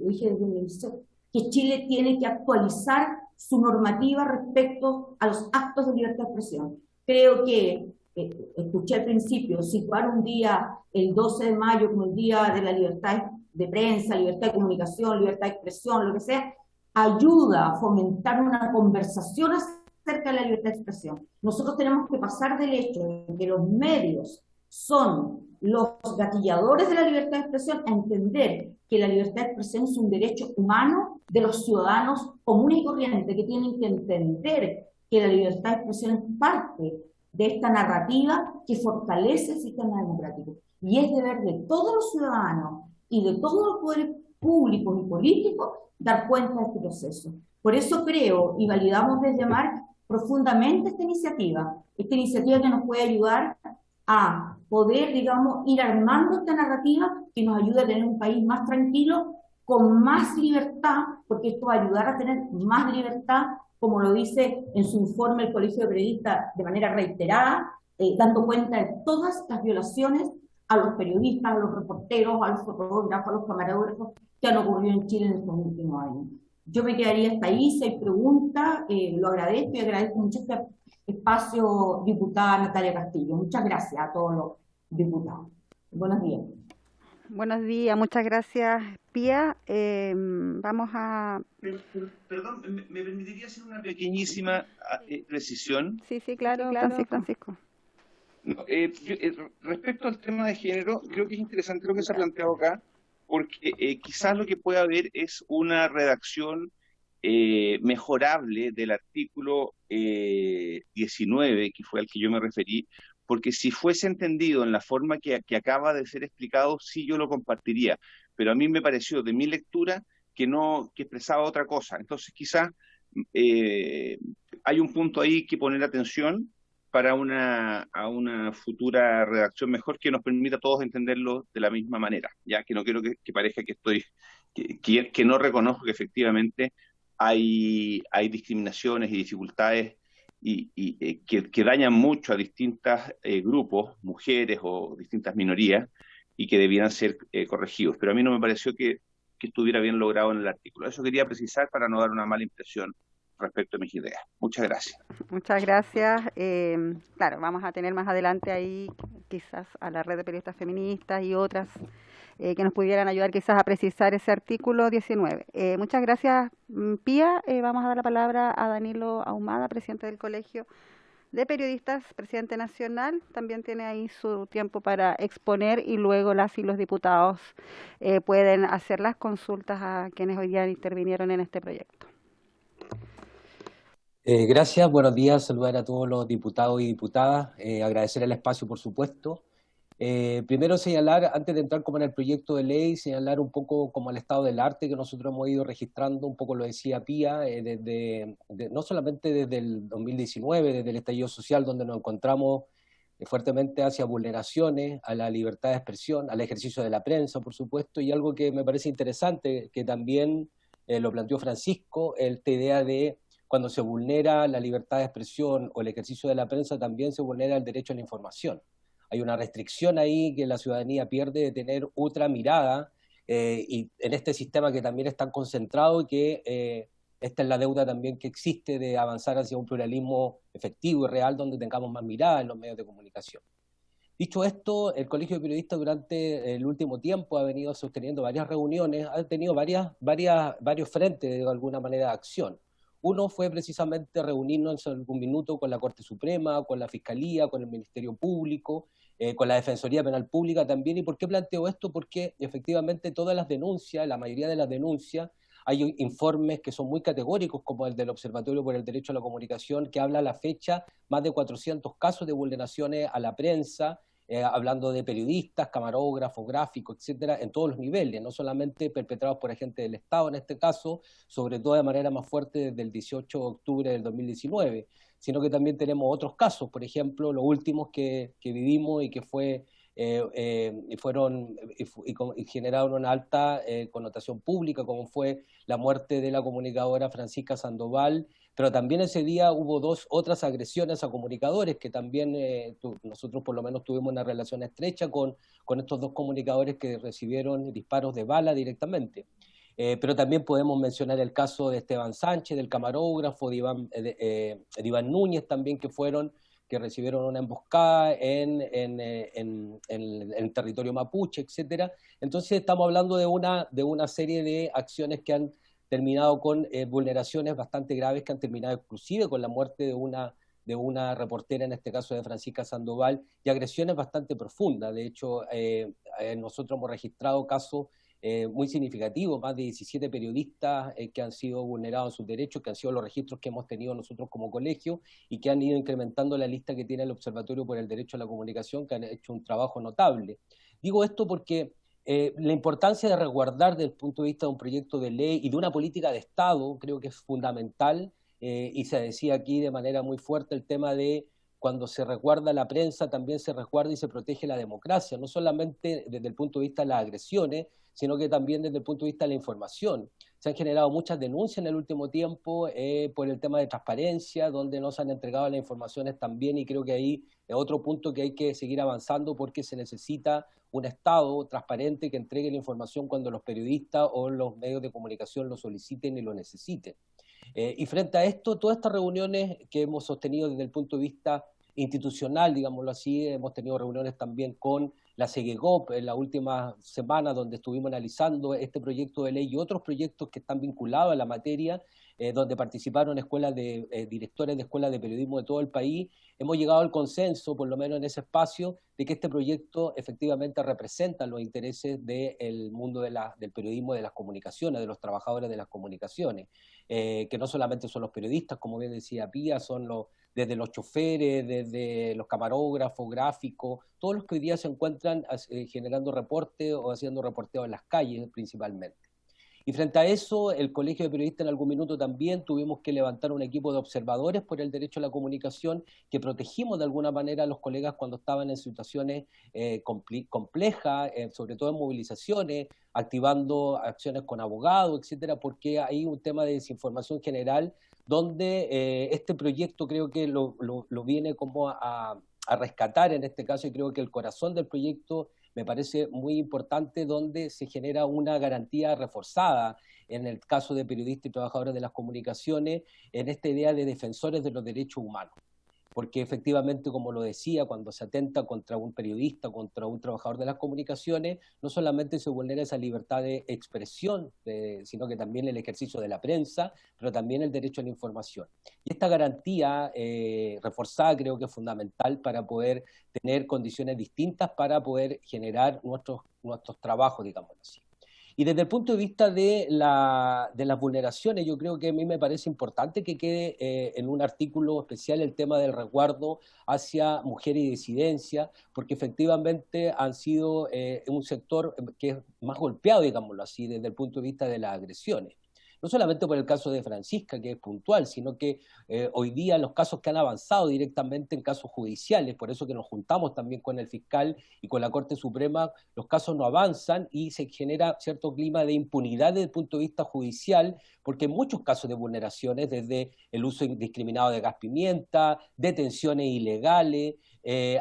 dije desde el inicio, que Chile tiene que actualizar su normativa respecto a los actos de libertad de expresión. Creo que, escuché al principio, situar un día, el 12 de mayo, como el Día de la Libertad de Prensa, libertad de comunicación, libertad de expresión, lo que sea, ayuda a fomentar una conversación acerca de la libertad de expresión. Nosotros tenemos que pasar del hecho de que los medios son los gatilladores de la libertad de expresión a entender que la libertad de expresión es un derecho humano de los ciudadanos comunes y corrientes, que tienen que entender que la libertad de expresión es parte de esta narrativa que fortalece el sistema democrático. Y es deber de todos los ciudadanos y de todos los poderes públicos y políticos dar cuenta de este proceso. Por eso creo y validamos de llamar profundamente esta iniciativa que nos puede ayudar a poder, digamos, ir armando esta narrativa que nos ayude a tener un país más tranquilo, con más libertad, porque esto va a ayudar a tener más libertad, como lo dice en su informe el Colegio de Periodistas de manera reiterada, dando cuenta de todas las violaciones a los periodistas, a los reporteros, a los fotógrafos, a los camarógrafos que han ocurrido en Chile en estos últimos años. Yo me quedaría hasta ahí, si hay preguntas, lo agradezco y agradezco mucho este espacio, diputada Natalia Castillo. Muchas gracias a todos los diputados. Buenos días. Buenos días, muchas gracias, Pía. Vamos a... Perdón, ¿me permitiría hacer una pequeñísima precisión? Sí, claro, Francisco. No, respecto al tema de género, creo que es interesante lo que se ha planteado acá, porque quizás lo que puede haber es una redacción mejorable del artículo 19, que fue al que yo me referí, porque si fuese entendido en la forma que acaba de ser explicado, sí yo lo compartiría, pero a mí me pareció de mi lectura que expresaba otra cosa. Entonces quizás hay un punto ahí que poner atención para a una futura redacción mejor que nos permita a todos entenderlo de la misma manera, ya que no quiero que parezca que que no reconozco que efectivamente hay discriminaciones y dificultades que dañan mucho a distintos grupos, mujeres o distintas minorías, y que debieran ser corregidos. Pero a mí no me pareció que estuviera bien logrado en el artículo. Eso quería precisar para no dar una mala impresión respecto a mis ideas. Muchas gracias. Muchas gracias. Claro, vamos a tener más adelante ahí quizás a la red de periodistas feministas y otras que nos pudieran ayudar quizás a precisar ese artículo 19. Muchas gracias, Pía. Vamos a dar la palabra a Danilo Ahumada, presidente del Colegio de Periodistas, presidente nacional. También tiene ahí su tiempo para exponer y luego las y los diputados pueden hacer las consultas a quienes hoy día intervinieron en este proyecto. Gracias, buenos días, saludar a todos los diputados y diputadas, agradecer el espacio, por supuesto. Primero señalar, antes de entrar como en el proyecto de ley, señalar un poco como el estado del arte que nosotros hemos ido registrando, un poco lo decía Pía, no solamente desde el 2019, desde el estallido social, donde nos encontramos fuertemente hacia vulneraciones a la libertad de expresión, al ejercicio de la prensa, por supuesto, y algo que me parece interesante, que también lo planteó Francisco, esta idea de cuando se vulnera la libertad de expresión o el ejercicio de la prensa, también se vulnera el derecho a la información. Hay una restricción ahí que la ciudadanía pierde de tener otra mirada y en este sistema que también es tan concentrado y que esta es la deuda también que existe de avanzar hacia un pluralismo efectivo y real donde tengamos más mirada en los medios de comunicación. Dicho esto, el Colegio de Periodistas durante el último tiempo ha venido sosteniendo varias reuniones, ha tenido varios frentes de alguna manera de acción. Uno fue precisamente reunirnos en algún minuto con la Corte Suprema, con la Fiscalía, con el Ministerio Público, con la Defensoría Penal Pública también. ¿Y por qué planteo esto? Porque efectivamente todas las denuncias, la mayoría de las denuncias, hay informes que son muy categóricos, como el del Observatorio por el Derecho a la Comunicación, que habla a la fecha más de 400 casos de vulneraciones a la prensa, hablando de periodistas, camarógrafos, gráficos, etcétera, en todos los niveles, no solamente perpetrados por agentes del Estado en este caso, sobre todo de manera más fuerte desde el 18 de octubre del 2019, sino que también tenemos otros casos, por ejemplo, los últimos que vivimos y que y generaron una alta connotación pública, como fue la muerte de la comunicadora Francisca Sandoval, pero también ese día hubo otras agresiones a comunicadores que también nosotros por lo menos tuvimos una relación estrecha con estos dos comunicadores que recibieron disparos de bala directamente. Pero también podemos mencionar el caso de Esteban Sánchez, del camarógrafo, de Iván Núñez también, que recibieron una emboscada en el territorio mapuche, etcétera. Entonces estamos hablando de una serie de acciones que han terminado con vulneraciones bastante graves, que han terminado inclusive con la muerte de una reportera, en este caso de Francisca Sandoval, y agresiones bastante profundas. De hecho, nosotros hemos registrado casos muy significativos, más de 17 periodistas que han sido vulnerados en sus derechos, que han sido los registros que hemos tenido nosotros como colegio y que han ido incrementando la lista que tiene el Observatorio por el Derecho a la Comunicación, que han hecho un trabajo notable. Digo esto porque la importancia de resguardar desde el punto de vista de un proyecto de ley y de una política de Estado creo que es fundamental, y se decía aquí de manera muy fuerte el tema de cuando se resguarda la prensa, también se resguarda y se protege la democracia, no solamente desde el punto de vista de las agresiones, sino que también desde el punto de vista de la información. Se han generado muchas denuncias en el último tiempo por el tema de transparencia, donde no se han entregado las informaciones también, y creo que ahí es otro punto que hay que seguir avanzando, porque se necesita un Estado transparente que entregue la información cuando los periodistas o los medios de comunicación lo soliciten y lo necesiten. Y frente a esto, todas estas reuniones que hemos sostenido desde el punto de vista institucional, digámoslo así, hemos tenido reuniones también con la CEGEGOP en la última semana, donde estuvimos analizando este proyecto de ley y otros proyectos que están vinculados a la materia, donde participaron escuelas de directores de escuelas de periodismo de todo el país. Hemos llegado al consenso, por lo menos en ese espacio, de que este proyecto efectivamente representa los intereses del mundo del periodismo, de las comunicaciones, de los trabajadores de las comunicaciones, que no solamente son los periodistas, como bien decía Pía, son desde los choferes, desde los camarógrafos, gráficos, todos los que hoy día se encuentran generando reporte o haciendo reporteo en las calles principalmente. Y frente a eso, el Colegio de Periodistas en algún minuto también tuvimos que levantar un equipo de observadores por el derecho a la comunicación, que protegimos de alguna manera a los colegas cuando estaban en situaciones complejas, sobre todo en movilizaciones, activando acciones con abogados, etcétera, porque hay un tema de desinformación general donde este proyecto creo que lo viene como a rescatar en este caso, y creo que el corazón del proyecto me parece muy importante, donde se genera una garantía reforzada en el caso de periodistas y trabajadores de las comunicaciones, en esta idea de defensores de los derechos humanos. Porque efectivamente, como lo decía, cuando se atenta contra un periodista, contra un trabajador de las comunicaciones, no solamente se vulnera esa libertad de expresión, sino que también el ejercicio de la prensa, pero también el derecho a la información. Y esta garantía reforzada creo que es fundamental para poder tener condiciones distintas para poder generar nuestros trabajos, digamos así. Y desde el punto de vista de las vulneraciones, yo creo que a mí me parece importante que quede en un artículo especial el tema del resguardo hacia mujeres y disidencia, porque efectivamente han sido un sector que es más golpeado, digámoslo así, desde el punto de vista de las agresiones. No solamente por el caso de Francisca, que es puntual, sino que hoy día los casos que han avanzado directamente en casos judiciales, por eso que nos juntamos también con el fiscal y con la Corte Suprema, los casos no avanzan y se genera cierto clima de impunidad desde el punto de vista judicial, porque hay muchos casos de vulneraciones, desde el uso indiscriminado de gas pimienta, detenciones ilegales,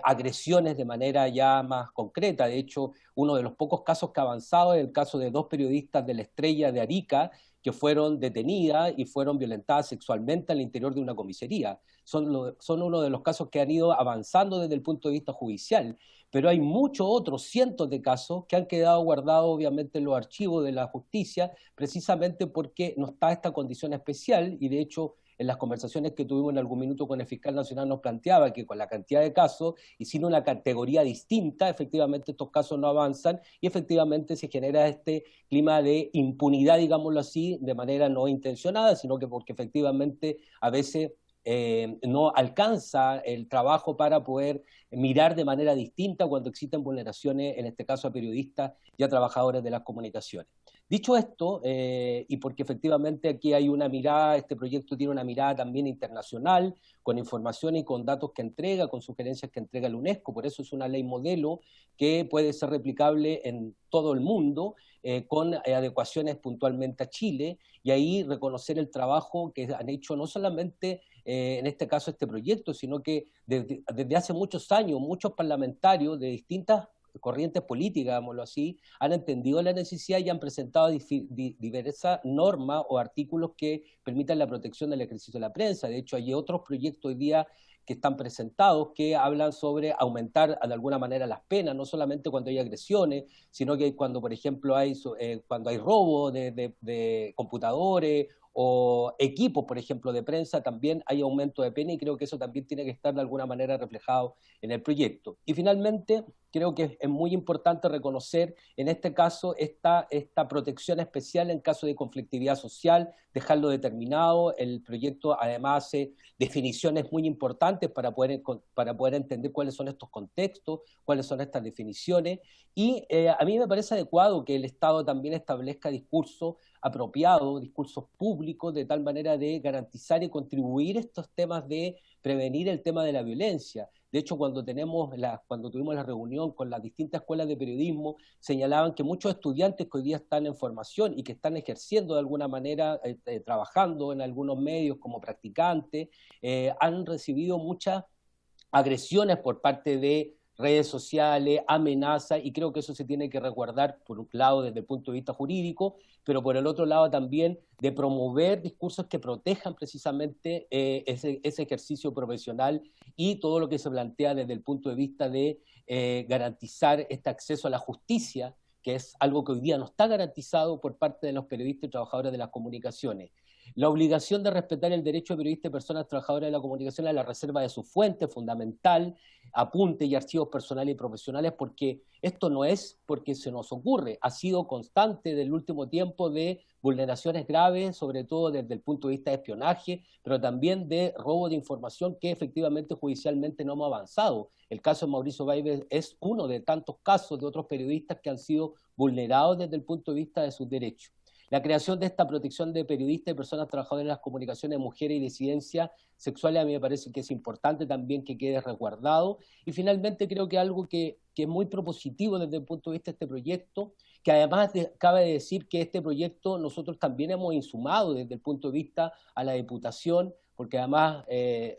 agresiones de manera ya más concreta. De hecho, uno de los pocos casos que ha avanzado es el caso de 2 periodistas de La Estrella de Arica, que fueron detenidas y fueron violentadas sexualmente al interior de una comisaría. Son uno de los casos que han ido avanzando desde el punto de vista judicial, pero hay muchos otros, cientos de casos que han quedado guardados obviamente en los archivos de la justicia, precisamente porque no está esta condición especial, y de hecho en las conversaciones que tuvimos en algún minuto con el fiscal nacional nos planteaba que con la cantidad de casos y sin una categoría distinta, efectivamente estos casos no avanzan y efectivamente se genera este clima de impunidad, digámoslo así, de manera no intencionada, sino que porque efectivamente a veces no alcanza el trabajo para poder mirar de manera distinta cuando existen vulneraciones, en este caso a periodistas y a trabajadores de las comunicaciones. Dicho esto, y porque efectivamente aquí hay una mirada, este proyecto tiene una mirada también internacional, con información y con datos que entrega, con sugerencias que entrega la UNESCO, por eso es una ley modelo que puede ser replicable en todo el mundo, con adecuaciones puntualmente a Chile, y ahí reconocer el trabajo que han hecho no solamente en este caso este proyecto, sino que desde hace muchos años muchos parlamentarios de distintas corrientes políticas, digámoslo así, han entendido la necesidad y han presentado diversas normas o artículos que permitan la protección del ejercicio de la prensa. De hecho, hay otros proyectos hoy día que están presentados que hablan sobre aumentar de alguna manera las penas, no solamente cuando hay agresiones, sino que cuando, por ejemplo, cuando hay robo de computadores o equipos, por ejemplo, de prensa, también hay aumento de pena, y creo que eso también tiene que estar de alguna manera reflejado en el proyecto. Y finalmente, creo que es muy importante reconocer en este caso esta protección especial en caso de conflictividad social, dejarlo determinado. El proyecto además hace definiciones muy importantes para poder entender cuáles son estos contextos, cuáles son estas definiciones, y a mí me parece adecuado que el Estado también establezca discursos apropiados, discursos públicos, de tal manera de garantizar y contribuir estos temas de prevenir el tema de la violencia. De hecho, cuando tuvimos la reunión con las distintas escuelas de periodismo, señalaban que muchos estudiantes que hoy día están en formación y que están ejerciendo de alguna manera, trabajando en algunos medios como practicantes, han recibido muchas agresiones por parte de redes sociales, amenazas, y creo que eso se tiene que resguardar, por un lado, desde el punto de vista jurídico, pero por el otro lado también de promover discursos que protejan precisamente ese ejercicio profesional y todo lo que se plantea desde el punto de vista de garantizar este acceso a la justicia, que es algo que hoy día no está garantizado por parte de los periodistas y trabajadores de las comunicaciones. La obligación de respetar el derecho de periodistas y personas trabajadoras de la comunicación a la reserva de sus fuentes, fundamental, apuntes y archivos personales y profesionales, porque esto no es porque se nos ocurre, ha sido constante del último tiempo de vulneraciones graves, sobre todo desde el punto de vista de espionaje, pero también de robo de información que efectivamente judicialmente no hemos avanzado. El caso de Mauricio Baibes es uno de tantos casos de otros periodistas que han sido vulnerados desde el punto de vista de sus derechos. La creación de esta protección de periodistas y personas trabajadoras en las comunicaciones, mujeres y disidencias sexuales, a mí me parece que es importante también que quede resguardado. Y finalmente creo que algo que es muy propositivo desde el punto de vista de este proyecto, que además cabe decir que este proyecto nosotros también hemos insumado desde el punto de vista a la Diputación, porque además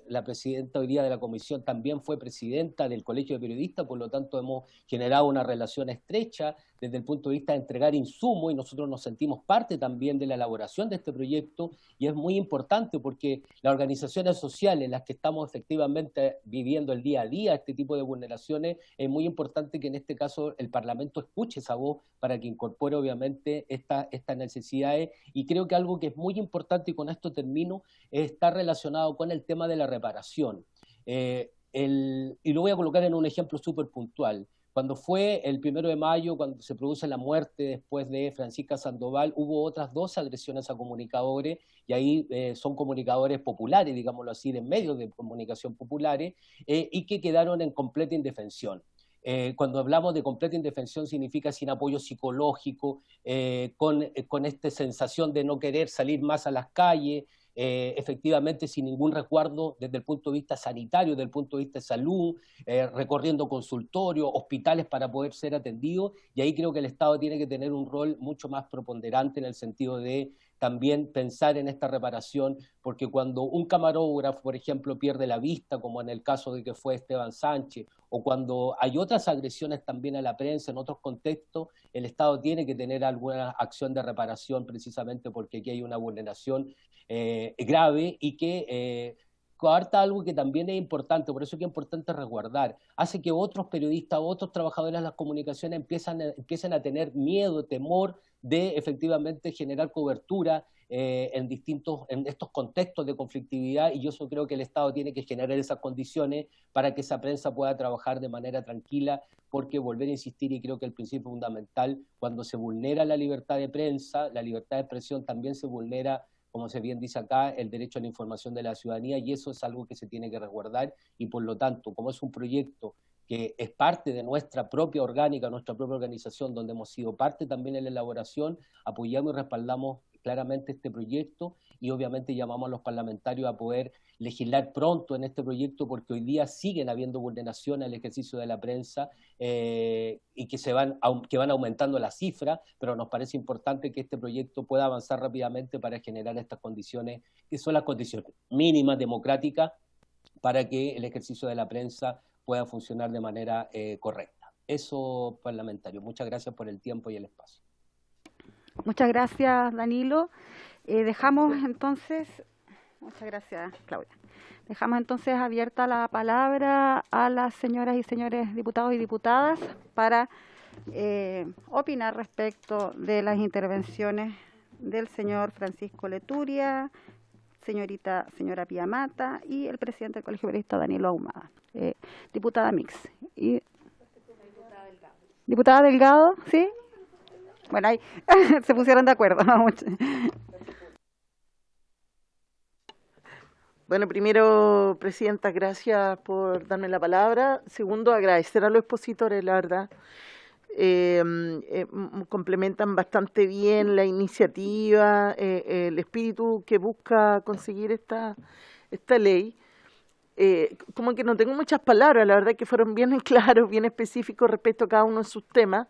la presidenta hoy día de la comisión también fue presidenta del Colegio de Periodistas, por lo tanto hemos generado una relación estrecha desde el punto de vista de entregar insumos y nosotros nos sentimos parte también de la elaboración de este proyecto y es muy importante porque las organizaciones sociales, las que estamos efectivamente viviendo el día a día este tipo de vulneraciones, es muy importante que en este caso el Parlamento escuche esa voz para que incorpore obviamente estas necesidades y creo que algo que es muy importante y con esto termino, está relacionado con el tema de la reparación. Y lo voy a colocar en un ejemplo súper puntual. Cuando fue el 1 de mayo, cuando se produce la muerte después de Francisca Sandoval, hubo otras 2 agresiones a comunicadores, y ahí son comunicadores populares, digámoslo así, de medios de comunicación populares, y que quedaron en completa indefensión. Cuando hablamos de completa indefensión significa sin apoyo psicológico, con esta sensación de no querer salir más a las calles, efectivamente sin ningún resguardo desde el punto de vista sanitario, desde el punto de vista de salud, recorriendo consultorios, hospitales para poder ser atendidos, y ahí creo que el Estado tiene que tener un rol mucho más preponderante en el sentido de también pensar en esta reparación, porque cuando un camarógrafo, por ejemplo, pierde la vista, como en el caso de que fue Esteban Sánchez, o cuando hay otras agresiones también a la prensa en otros contextos, el Estado tiene que tener alguna acción de reparación precisamente porque aquí hay una vulneración grave y que coarta algo que también es importante, por eso que es importante resguardar, hace que otros periodistas, otros trabajadores de las comunicaciones empiecen a tener miedo, temor de efectivamente generar cobertura en estos contextos de conflictividad, y yo creo que el Estado tiene que generar esas condiciones para que esa prensa pueda trabajar de manera tranquila, porque volver a insistir, y creo que el principio fundamental, cuando se vulnera la libertad de prensa, la libertad de expresión, también se vulnera, como se bien dice acá, el derecho a la información de la ciudadanía, y eso es algo que se tiene que resguardar, y por lo tanto, como es un proyecto que es parte de nuestra propia orgánica, nuestra propia organización, donde hemos sido parte también en la elaboración, apoyamos y respaldamos claramente este proyecto, y obviamente llamamos a los parlamentarios a poder legislar pronto en este proyecto, porque hoy día siguen habiendo vulneraciones al ejercicio de la prensa y que van aumentando las cifras, pero nos parece importante que este proyecto pueda avanzar rápidamente para generar estas condiciones, que son las condiciones mínimas democráticas para que el ejercicio de la prensa pueda funcionar de manera correcta. Eso, parlamentario. Muchas gracias por el tiempo y el espacio. Muchas gracias, Danilo. Dejamos entonces, muchas gracias, Claudia. Dejamos entonces abierta la palabra a las señoras y señores diputados y diputadas para opinar respecto de las intervenciones del señor Francisco Leturia, señora Pía Mata y el presidente del Colegio Periodista, Danilo Ahumada. Diputada Mix. Diputada Delgado, ¿sí? Bueno, ahí se pusieron de acuerdo. Bueno, primero, Presidenta, gracias por darme la palabra. Segundo, agradecer a los expositores, la verdad. Complementan bastante bien la iniciativa, el espíritu que busca conseguir esta ley. como que no tengo muchas palabras, la verdad que fueron bien claros, bien específicos respecto a cada uno de sus temas,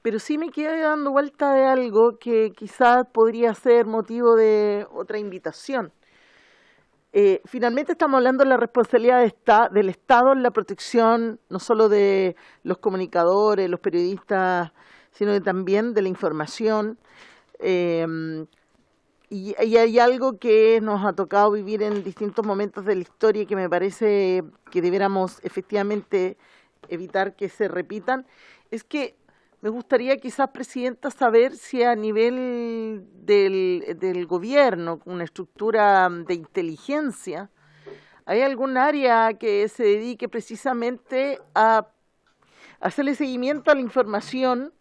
pero sí me quedé dando vuelta de algo que quizás podría ser motivo de otra invitación. Finalmente estamos hablando de la responsabilidad del Estado en la protección no solo de los comunicadores, los periodistas, sino que también de la información. Y hay algo que nos ha tocado vivir en distintos momentos de la historia y que me parece que debiéramos efectivamente evitar que se repitan, es que me gustaría quizás, Presidenta, saber si a nivel del gobierno, una estructura de inteligencia, hay algún área que se dedique precisamente a hacerle seguimiento a la información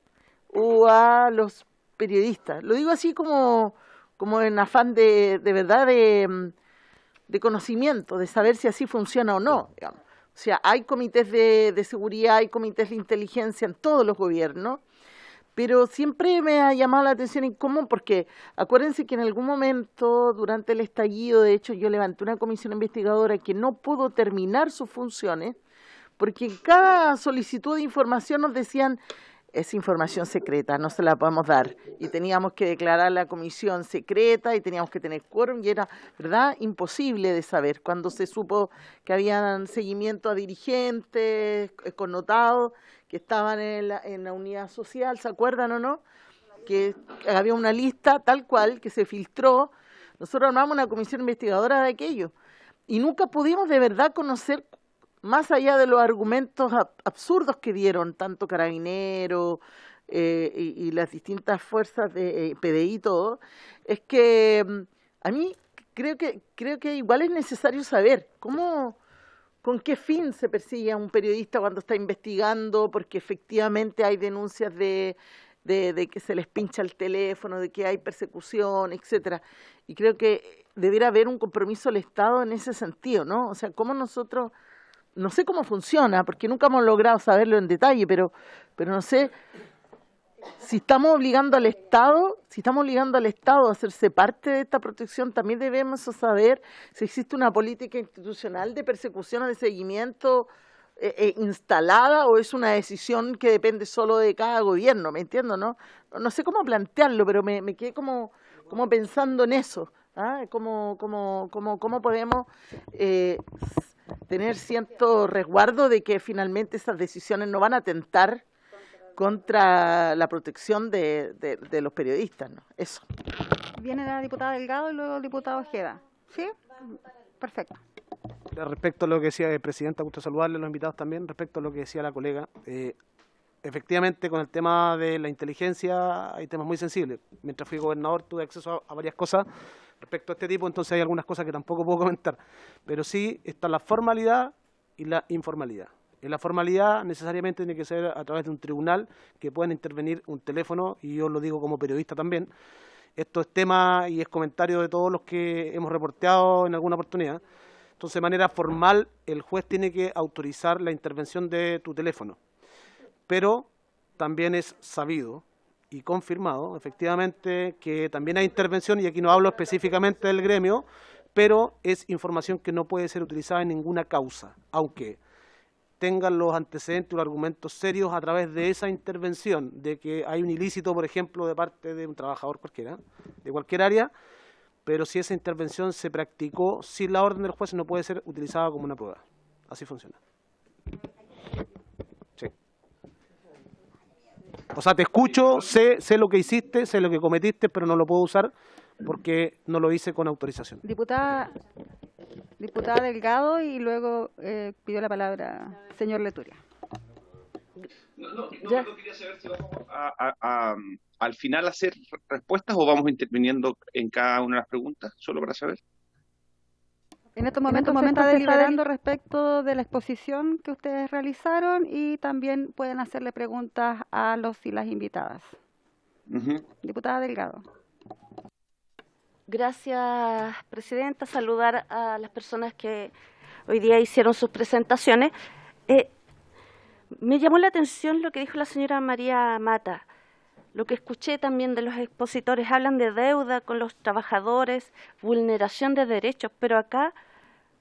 o a los periodistas. Lo digo así como en afán de verdad de conocimiento, de saber si así funciona o no, digamos. O sea, hay comités de seguridad, hay comités de inteligencia en todos los gobiernos, pero siempre me ha llamado la atención en cómo, porque acuérdense que en algún momento, durante el estallido, de hecho, yo levanté una comisión investigadora que no pudo terminar sus funciones, porque en cada solicitud de información nos decían, es información secreta, no se la podemos dar. Y teníamos que declarar la comisión secreta y teníamos que tener quórum y era, ¿verdad?, imposible de saber. Cuando se supo que habían seguimiento a dirigentes connotados que estaban en la unidad social, ¿se acuerdan o no? Que había una lista tal cual que se filtró. Nosotros armamos una comisión investigadora de aquello y nunca pudimos de verdad conocer, más allá de los argumentos absurdos que dieron tanto Carabineros y las distintas fuerzas de PDI y todo, es que a mí creo que igual es necesario saber con qué fin se persigue a un periodista cuando está investigando, porque efectivamente hay denuncias de que se les pincha el teléfono, de que hay persecución, etcétera. Y creo que debiera haber un compromiso del Estado en ese sentido, ¿no? O sea, cómo nosotros... No sé cómo funciona, porque nunca hemos logrado saberlo en detalle, pero no sé si estamos obligando al Estado, a hacerse parte de esta protección. También debemos saber si existe una política institucional de persecución o de seguimiento instalada o es una decisión que depende solo de cada gobierno, ¿me entiendo? No sé cómo plantearlo, pero me quedé como pensando en eso. ¿Cómo podemos tener cierto resguardo de que finalmente esas decisiones no van a atentar contra la protección de los periodistas, ¿no? Eso. Viene la diputada Delgado y luego el diputado Ojeda. ¿Sí? Perfecto. Respecto a lo que decía el presidente, gusto saludarle a los invitados también, respecto a lo que decía la colega, efectivamente con el tema de la inteligencia hay temas muy sensibles. Mientras fui gobernador tuve acceso a varias cosas respecto a este tipo, entonces hay algunas cosas que tampoco puedo comentar, pero sí está la formalidad y la informalidad. En la formalidad necesariamente tiene que ser a través de un tribunal que puedan intervenir un teléfono, y yo lo digo como periodista también. Esto es tema y es comentario de todos los que hemos reporteado en alguna oportunidad. Entonces, de manera formal, el juez tiene que autorizar la intervención de tu teléfono, pero también es sabido y confirmado, efectivamente, que también hay intervención, y aquí no hablo específicamente del gremio, pero es información que no puede ser utilizada en ninguna causa, aunque tengan los antecedentes o los argumentos serios a través de esa intervención, de que hay un ilícito, por ejemplo, de parte de un trabajador cualquiera, de cualquier área, pero si esa intervención se practicó sin la orden del juez, no puede ser utilizada como una prueba. Así funciona. Sí. O sea, te escucho, sé lo que hiciste, sé lo que cometiste, pero no lo puedo usar porque no lo hice con autorización. Diputada Delgado y luego pidió la palabra señor Leturia. No quería saber si vamos al final a hacer respuestas o vamos interviniendo en cada una de las preguntas, solo para saber. En estos momentos se está deliberando respecto de la exposición que ustedes realizaron y también pueden hacerle preguntas a los y las invitadas. Diputada Delgado. Gracias, Presidenta. Saludar a las personas que hoy día hicieron sus presentaciones. Me llamó la atención lo que dijo la señora María Mata. Lo que escuché también de los expositores, hablan de deuda con los trabajadores, vulneración de derechos, pero acá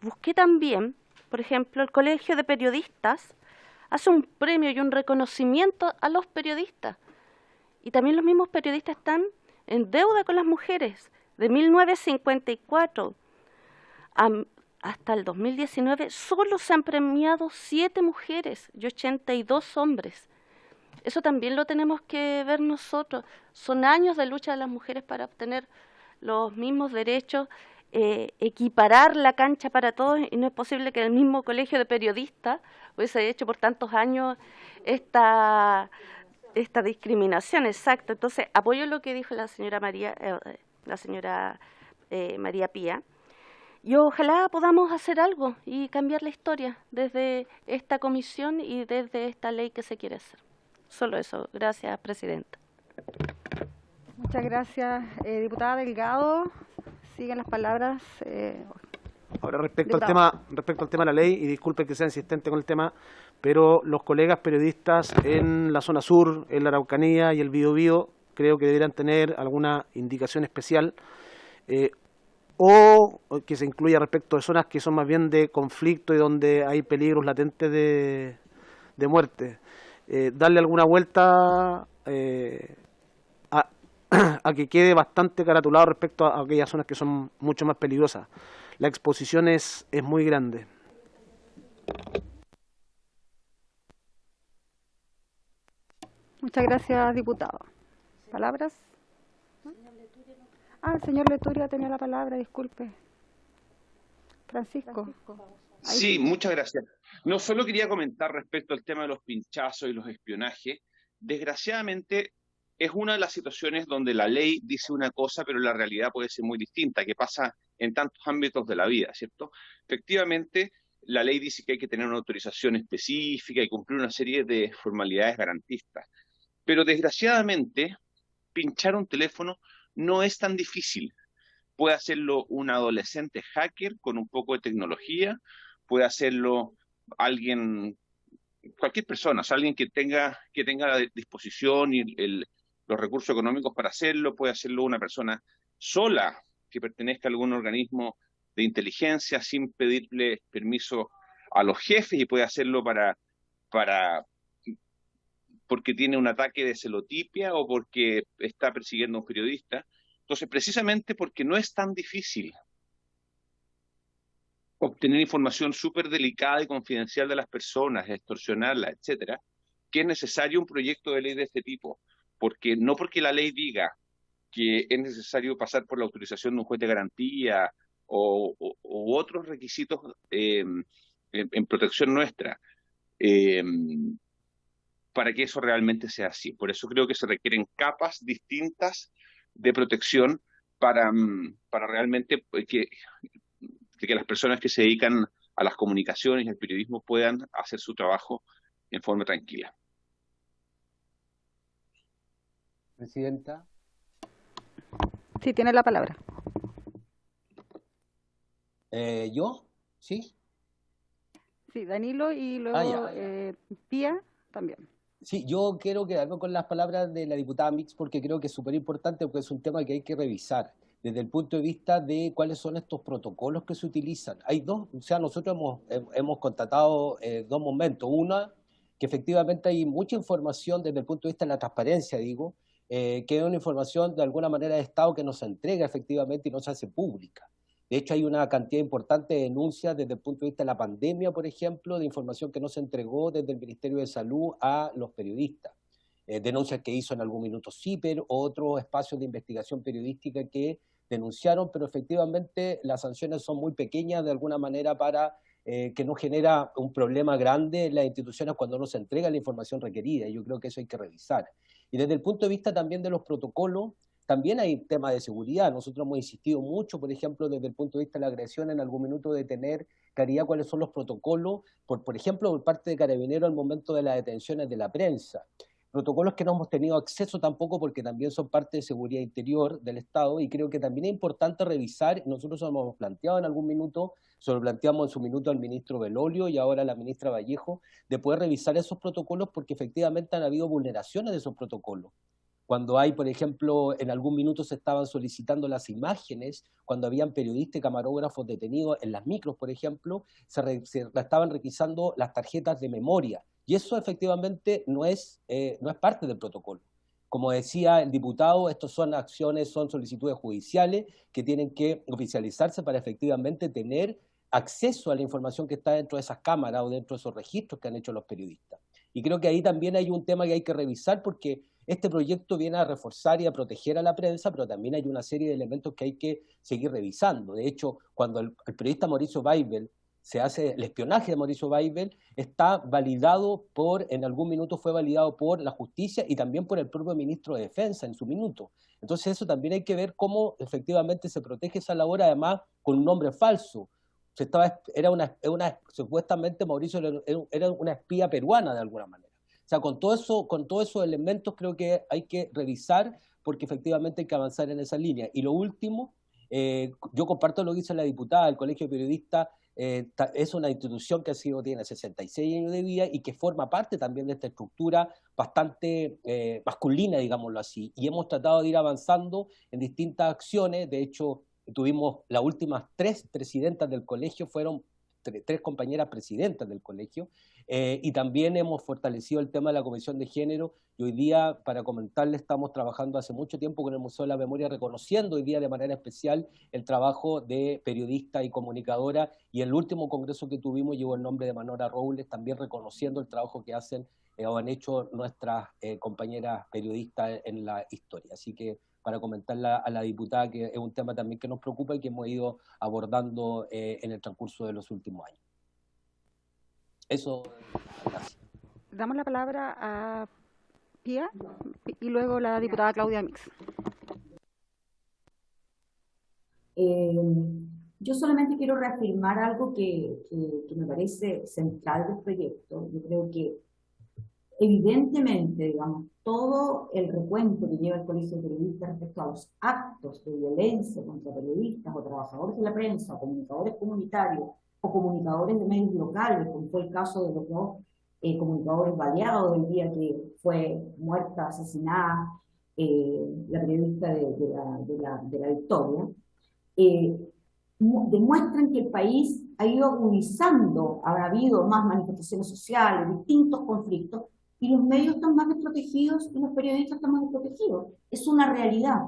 busqué también, por ejemplo, el Colegio de Periodistas hace un premio y un reconocimiento a los periodistas. Y también los mismos periodistas están en deuda con las mujeres. De 1954 hasta el 2019 solo se han premiado 7 mujeres y 82 hombres. Eso también lo tenemos que ver nosotros. Son años de lucha de las mujeres para obtener los mismos derechos, equiparar la cancha para todos, y no es posible que el mismo Colegio de Periodistas hubiese hecho por tantos años esta discriminación. Exacto. Entonces, apoyo lo que dijo la señora María Pía, y ojalá podamos hacer algo y cambiar la historia desde esta comisión y desde esta ley que se quiere hacer. Solo eso. Gracias, presidenta. Muchas gracias, diputada Delgado. Siguen las palabras. Ahora, respecto al tema de la ley, y disculpe que sea insistente con el tema, pero los colegas periodistas en la zona sur, en la Araucanía y el Biobío, creo que deberían tener alguna indicación especial, o que se incluya respecto de zonas que son más bien de conflicto y donde hay peligros latentes de muerte. Darle alguna vuelta a que quede bastante caratulado respecto a aquellas zonas que son mucho más peligrosas. La exposición es muy grande. Muchas gracias, diputado. ¿Palabras? El señor Leturia tenía la palabra, disculpe. Francisco. Sí, muchas gracias. No, solo quería comentar respecto al tema de los pinchazos y los espionajes. Desgraciadamente, es una de las situaciones donde la ley dice una cosa, pero la realidad puede ser muy distinta, que pasa en tantos ámbitos de la vida, ¿cierto? Efectivamente, la ley dice que hay que tener una autorización específica y cumplir una serie de formalidades garantistas. Pero desgraciadamente, pinchar un teléfono no es tan difícil. Puede hacerlo un adolescente hacker con un poco de tecnología, puede hacerlo cualquier persona, o sea, alguien que tenga la disposición y los recursos económicos para hacerlo, puede hacerlo una persona sola que pertenezca a algún organismo de inteligencia sin pedirle permiso a los jefes, y puede hacerlo porque tiene un ataque de celotipia o porque está persiguiendo a un periodista. Entonces, precisamente porque no es tan difícil obtener información súper delicada y confidencial de las personas, extorsionarlas, etcétera, que es necesario un proyecto de ley de este tipo. No porque la ley diga que es necesario pasar por la autorización de un juez de garantía u otros requisitos en protección nuestra, para que eso realmente sea así. Por eso creo que se requieren capas distintas de protección para realmente que las personas que se dedican a las comunicaciones y al periodismo puedan hacer su trabajo en forma tranquila. Presidenta. Sí, tiene la palabra. ¿Yo? ¿Sí? Sí, Danilo y luego Pía también. Sí, yo quiero quedarme con las palabras de la diputada Mix porque creo que es súper importante, porque es un tema que hay que revisar desde el punto de vista de cuáles son estos protocolos que se utilizan. Hay dos, o sea, nosotros hemos constatado dos momentos. Una, que efectivamente hay mucha información desde el punto de vista de la transparencia, digo, que es una información de alguna manera de Estado que no se entrega efectivamente y no se hace pública. De hecho, hay una cantidad importante de denuncias desde el punto de vista de la pandemia, por ejemplo, de información que no se entregó desde el Ministerio de Salud a los periodistas. Denuncias que hizo en algún minuto CIPER, otros espacios de investigación periodística que denunciaron, pero efectivamente las sanciones son muy pequeñas de alguna manera para que no genera un problema grande en las instituciones cuando no se entrega la información requerida. Y yo creo que eso hay que revisar. Y desde el punto de vista también de los protocolos, también hay temas de seguridad. Nosotros hemos insistido mucho, por ejemplo, desde el punto de vista de la agresión, en algún minuto de tener claridad cuáles son los protocolos, por ejemplo, por parte de Carabineros al momento de las detenciones de la prensa. Protocolos que no hemos tenido acceso tampoco porque también son parte de seguridad interior del Estado, y creo que también es importante revisar. Nosotros lo hemos planteado en algún minuto, se lo planteamos en su minuto al ministro Belolio y ahora a la ministra Vallejo, de poder revisar esos protocolos porque efectivamente han habido vulneraciones de esos protocolos. cuando hay, por ejemplo, en algún minuto se estaban solicitando las imágenes, cuando habían periodistas y camarógrafos detenidos en las micros, por ejemplo, se estaban requisando las tarjetas de memoria. Y eso efectivamente no es parte del protocolo. Como decía el diputado, estos son acciones, son solicitudes judiciales que tienen que oficializarse para efectivamente tener acceso a la información que está dentro de esas cámaras o dentro de esos registros que han hecho los periodistas. Y creo que ahí también hay un tema que hay que revisar, porque este proyecto viene a reforzar y a proteger a la prensa, pero también hay una serie de elementos que hay que seguir revisando. De hecho, cuando el periodista Mauricio Weibel se hace el espionaje de Mauricio Weibel, está validado en algún minuto fue validado por la justicia y también por el propio ministro de Defensa en su minuto. Entonces eso también hay que ver cómo efectivamente se protege esa labor, además con un nombre falso. Supuestamente Mauricio era una espía peruana de alguna manera. O sea, con todos esos elementos creo que hay que revisar, porque efectivamente hay que avanzar en esa línea. Y lo último, yo comparto lo que dice la diputada. El Colegio de Periodistas es una institución que tiene 66 años de vida y que forma parte también de esta estructura bastante masculina, digámoslo así. Y hemos tratado de ir avanzando en distintas acciones. De hecho, tuvimos las últimas 3 presidentas del colegio, fueron 3 compañeras presidentas del colegio, y también hemos fortalecido el tema de la Comisión de Género, y hoy día, para comentarles, estamos trabajando hace mucho tiempo con el Museo de la Memoria, reconociendo hoy día de manera especial el trabajo de periodista y comunicadora, y el último congreso que tuvimos llevó el nombre de Manora Robles, también reconociendo el trabajo que hacen o han hecho nuestras compañeras periodistas en la historia. Así que para comentarle a la diputada que es un tema también que nos preocupa y que hemos ido abordando en el transcurso de los últimos años. Eso, gracias. Damos la palabra a Pía y luego la diputada Claudia Mix. Yo solamente quiero reafirmar algo que me parece central del proyecto. Yo creo que evidentemente, digamos, todo el recuento que lleva el Colegio de Periodistas respecto a los actos de violencia contra periodistas o trabajadores de la prensa, o comunicadores comunitarios, o comunicadores de medios locales, como fue el caso de los 2 comunicadores baleados el día que fue muerta, asesinada la periodista de la Victoria, demuestran que el país ha ido agudizando, ha habido más manifestaciones sociales, distintos conflictos, y los medios están más desprotegidos y los periodistas están más desprotegidos. Es una realidad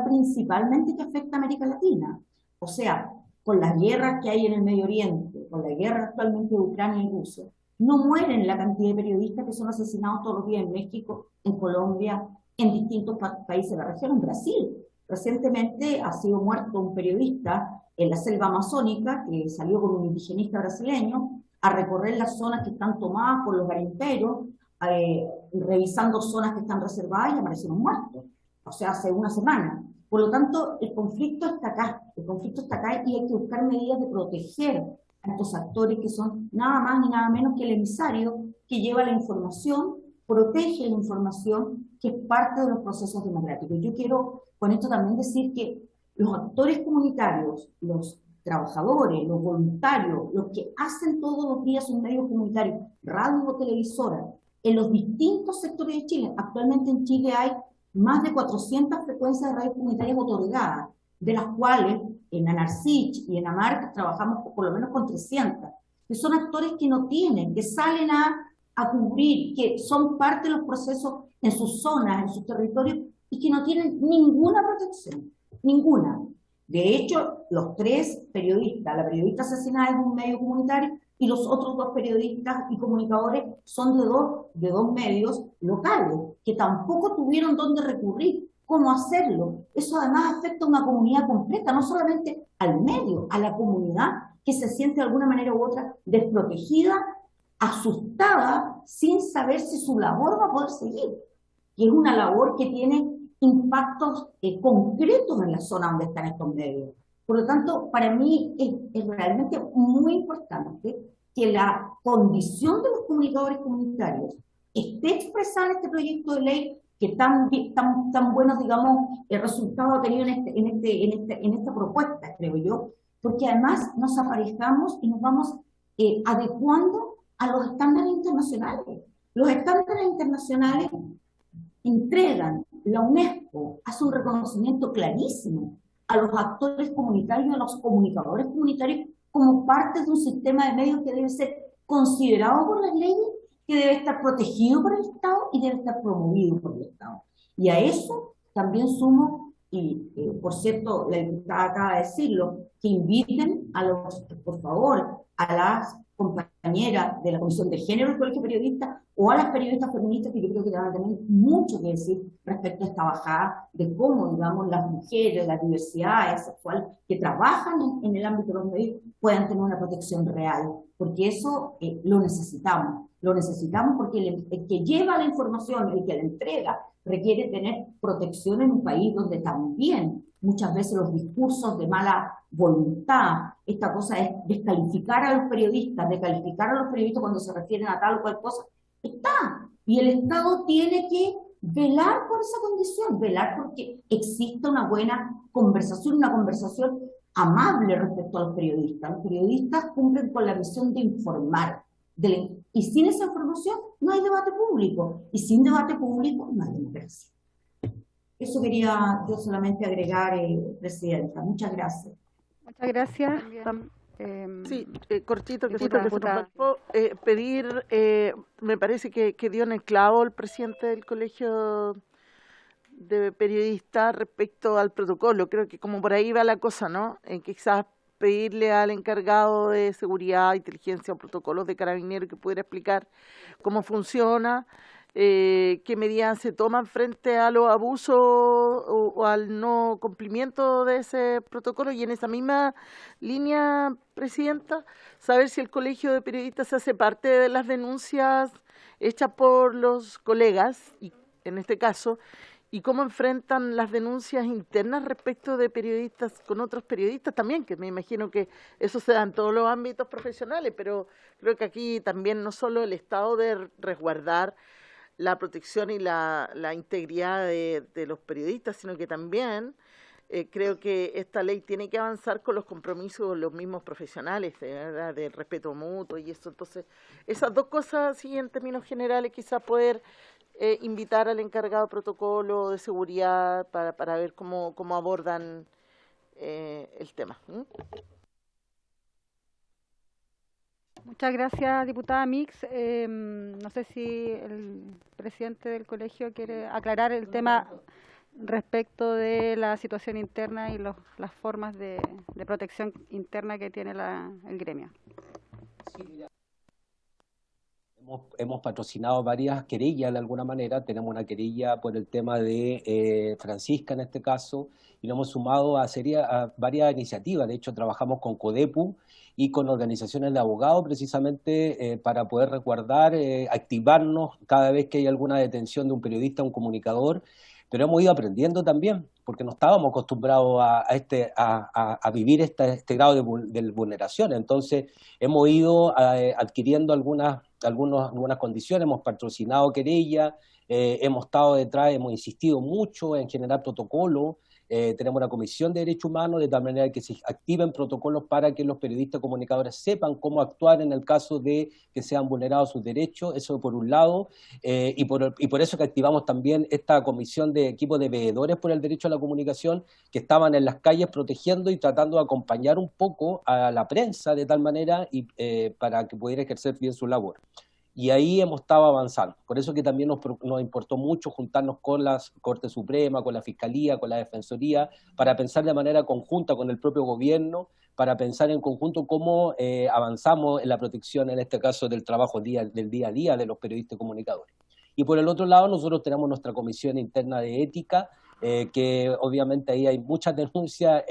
principalmente que afecta a América Latina. O sea, con las guerras que hay en el Medio Oriente, con la guerra actualmente de Ucrania y Rusia, no mueren la cantidad de periodistas que son asesinados todos los días en México, en Colombia, en distintos países de la región, en Brasil. Recientemente ha sido muerto un periodista en la selva amazónica que salió con un indigenista brasileño a recorrer las zonas que están tomadas por los garimperos, revisando zonas que están reservadas y aparecieron muertos. O sea, hace una semana. Por lo tanto, el conflicto está acá y hay que buscar medidas de proteger a estos actores que son nada más ni nada menos que el emisario que lleva la información, protege la información, que es parte de los procesos democráticos. Yo quiero con esto también decir que los actores comunitarios, los trabajadores, los voluntarios, los que hacen todos los días un medio comunitario, radio o televisora, en los distintos sectores de Chile. Actualmente en Chile hay más de 400 frecuencias de radio comunitarias otorgadas, de las cuales en ANARCICH y en AMARC trabajamos por lo menos con 300, que son actores que no tienen, que salen a cubrir, que son parte de los procesos en sus zonas, en sus territorios, y que no tienen ninguna protección, ninguna. De hecho, los 3 periodistas, la periodista asesinada es un medio comunitario y los otros 2 periodistas y comunicadores son de dos medios locales, que tampoco tuvieron dónde recurrir, cómo hacerlo. Eso además afecta a una comunidad completa, no solamente al medio, a la comunidad que se siente de alguna manera u otra desprotegida, asustada, sin saber si su labor va a poder seguir. Y es una labor que tiene impactos concretos en la zona donde están estos medios. Por lo tanto, para mí es realmente muy importante que la condición de los comunicadores comunitarios esté expresada en este proyecto de ley, que tan buenos, digamos, resultados ha tenido en esta propuesta, creo yo, porque además nos aparejamos y nos vamos adecuando a los estándares internacionales. Los estándares internacionales entregan, la UNESCO hace un reconocimiento clarísimo a los actores comunitarios, a los comunicadores comunitarios, como parte de un sistema de medios que debe ser considerado por las leyes, que debe estar protegido por el Estado y debe estar promovido por el Estado. Y a eso también sumo, y por cierto, la diputada acaba de decirlo, que inviten a los, por favor, a las compañeras de la Comisión de Género del Colegio de Periodistas o a las periodistas feministas, que yo creo que van a tener mucho que decir respecto a esta bajada de cómo, digamos, las mujeres, la diversidad sexual que trabajan en el ámbito de los medios puedan tener una protección real, porque eso lo necesitamos porque el que lleva la información, el que la entrega, requiere tener protección en un país donde también muchas veces los discursos de mala voluntad, esta cosa es descalificar a los periodistas, cuando se refieren a tal o cual cosa, está. Y el Estado tiene que velar por esa condición, velar porque exista una buena conversación, una conversación amable respecto a los periodistas. Los periodistas cumplen con la misión de informar, y sin esa información no hay debate público, y sin debate público no hay democracia. Eso quería yo solamente agregar, Presidenta. Muchas gracias. Muchas gracias. Sí, cortito, que diputada. pedir, me parece que dio en el clavo el presidente del Colegio de Periodistas respecto al protocolo. Creo que como por ahí va la cosa, ¿no? Quizás pedirle al encargado de seguridad, inteligencia o protocolos de Carabineros que pudiera explicar cómo funciona, qué medidas se toman frente a los abusos o al no cumplimiento de ese protocolo. Y en esa misma línea, Presidenta, saber si el Colegio de Periodistas se hace parte de las denuncias hechas por los colegas, y en este caso, y cómo enfrentan las denuncias internas respecto de periodistas con otros periodistas también, que me imagino que eso se da en todos los ámbitos profesionales, pero creo que aquí también no solo el Estado de resguardar la protección y la integridad de los periodistas, sino que también creo que esta ley tiene que avanzar con los compromisos de los mismos profesionales, ¿verdad? Del respeto mutuo y eso. Entonces, esas dos cosas, sí, en términos generales, quizás poder invitar al encargado de protocolo de seguridad para ver cómo abordan el tema. Muchas gracias, diputada Mix. No sé si el presidente del colegio quiere aclarar el tema respecto de la situación interna y las formas de protección interna que tiene el gremio. Sí, mira. Hemos patrocinado varias querellas de alguna manera. Tenemos una querella por el tema de Francisca en este caso, y lo hemos sumado a varias iniciativas. De hecho, trabajamos con CODEPU y con organizaciones de abogados precisamente para poder resguardar, activarnos cada vez que hay alguna detención de un periodista, un comunicador, pero hemos ido aprendiendo también, porque no estábamos acostumbrados a vivir este grado de vulneración. Entonces, hemos ido adquiriendo algunas condiciones, hemos patrocinado querellas, hemos estado detrás, hemos insistido mucho en generar protocolos. Tenemos una comisión de derechos humanos, de tal manera que se activen protocolos para que los periodistas comunicadores sepan cómo actuar en el caso de que sean vulnerados sus derechos. Eso por un lado, y por eso que activamos también esta comisión de equipo de veedores por el derecho a la comunicación, que estaban en las calles protegiendo y tratando de acompañar un poco a la prensa de tal manera para que pudiera ejercer bien su labor. Y ahí hemos estado avanzando. Por eso que también nos importó mucho juntarnos con la Corte Suprema, con la Fiscalía, con la Defensoría, para pensar de manera conjunta con el propio gobierno, para pensar en conjunto cómo avanzamos en la protección, en este caso, del trabajo del día a día de los periodistas y comunicadores. Y por el otro lado, nosotros tenemos nuestra comisión interna de ética, que obviamente ahí hay muchas denuncias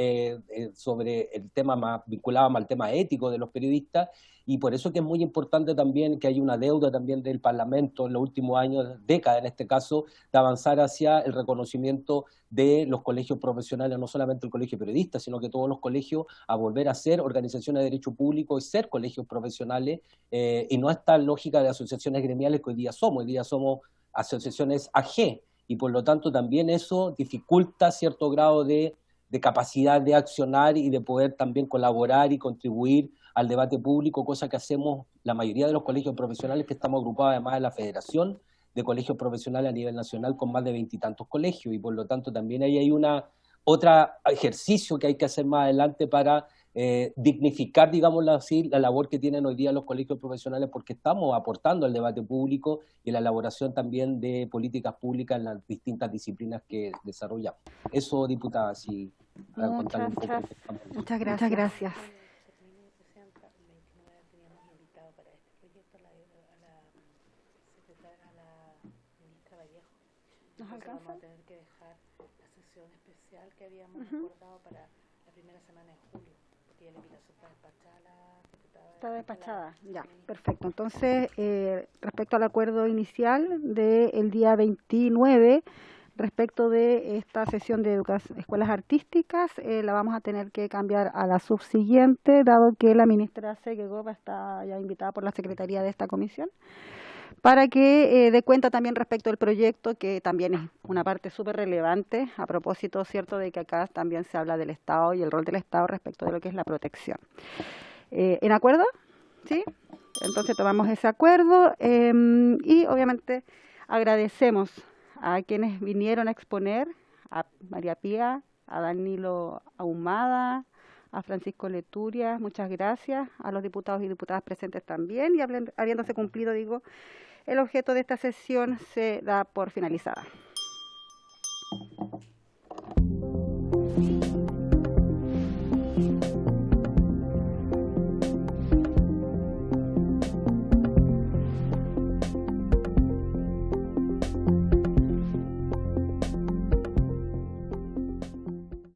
sobre el tema más vinculado al tema ético de los periodistas, y por eso que es muy importante también que hay una deuda también del Parlamento en los últimos años, décadas en este caso, de avanzar hacia el reconocimiento de los colegios profesionales, no solamente el colegio de periodistas, sino que todos los colegios a volver a ser organizaciones de derecho público y ser colegios profesionales, y no esta lógica de asociaciones gremiales que hoy día somos asociaciones AG, y por lo tanto también eso dificulta cierto grado de capacidad de accionar y de poder también colaborar y contribuir al debate público, cosa que hacemos la mayoría de los colegios profesionales que estamos agrupados además en la Federación de colegios profesionales a nivel nacional con más de 20 y tantos colegios, y por lo tanto también ahí hay otro ejercicio que hay que hacer más adelante para dignificar, digámoslo así, la labor que tienen hoy día los colegios profesionales, porque estamos aportando al debate público y a la elaboración también de políticas públicas en las distintas disciplinas que desarrollamos. Eso, diputada, sí, para contarle un poco. Muchas gracias. ¿Nos alcanza? Vamos a tener que dejar la sesión especial que habíamos acordado para la primera semana de julio, porque ya la invitación está despachada, la diputada. Está despachada, ya, perfecto. Entonces, respecto al acuerdo inicial del día 29, respecto de esta sesión de escuelas artísticas, la vamos a tener que cambiar a la subsiguiente, dado que la ministra Seguegova está ya invitada por la secretaría de esta comisión, para que dé cuenta también respecto del proyecto, que también es una parte súper relevante, a propósito, cierto, de que acá también se habla del Estado y el rol del Estado respecto de lo que es la protección. ¿En acuerdo? ¿Sí? Entonces tomamos ese acuerdo y obviamente agradecemos a quienes vinieron a exponer, a María Pía, a Danilo Ahumada, a Francisco Leturia, muchas gracias, a los diputados y diputadas presentes también, y habiéndose cumplido, el objeto de esta sesión se da por finalizada.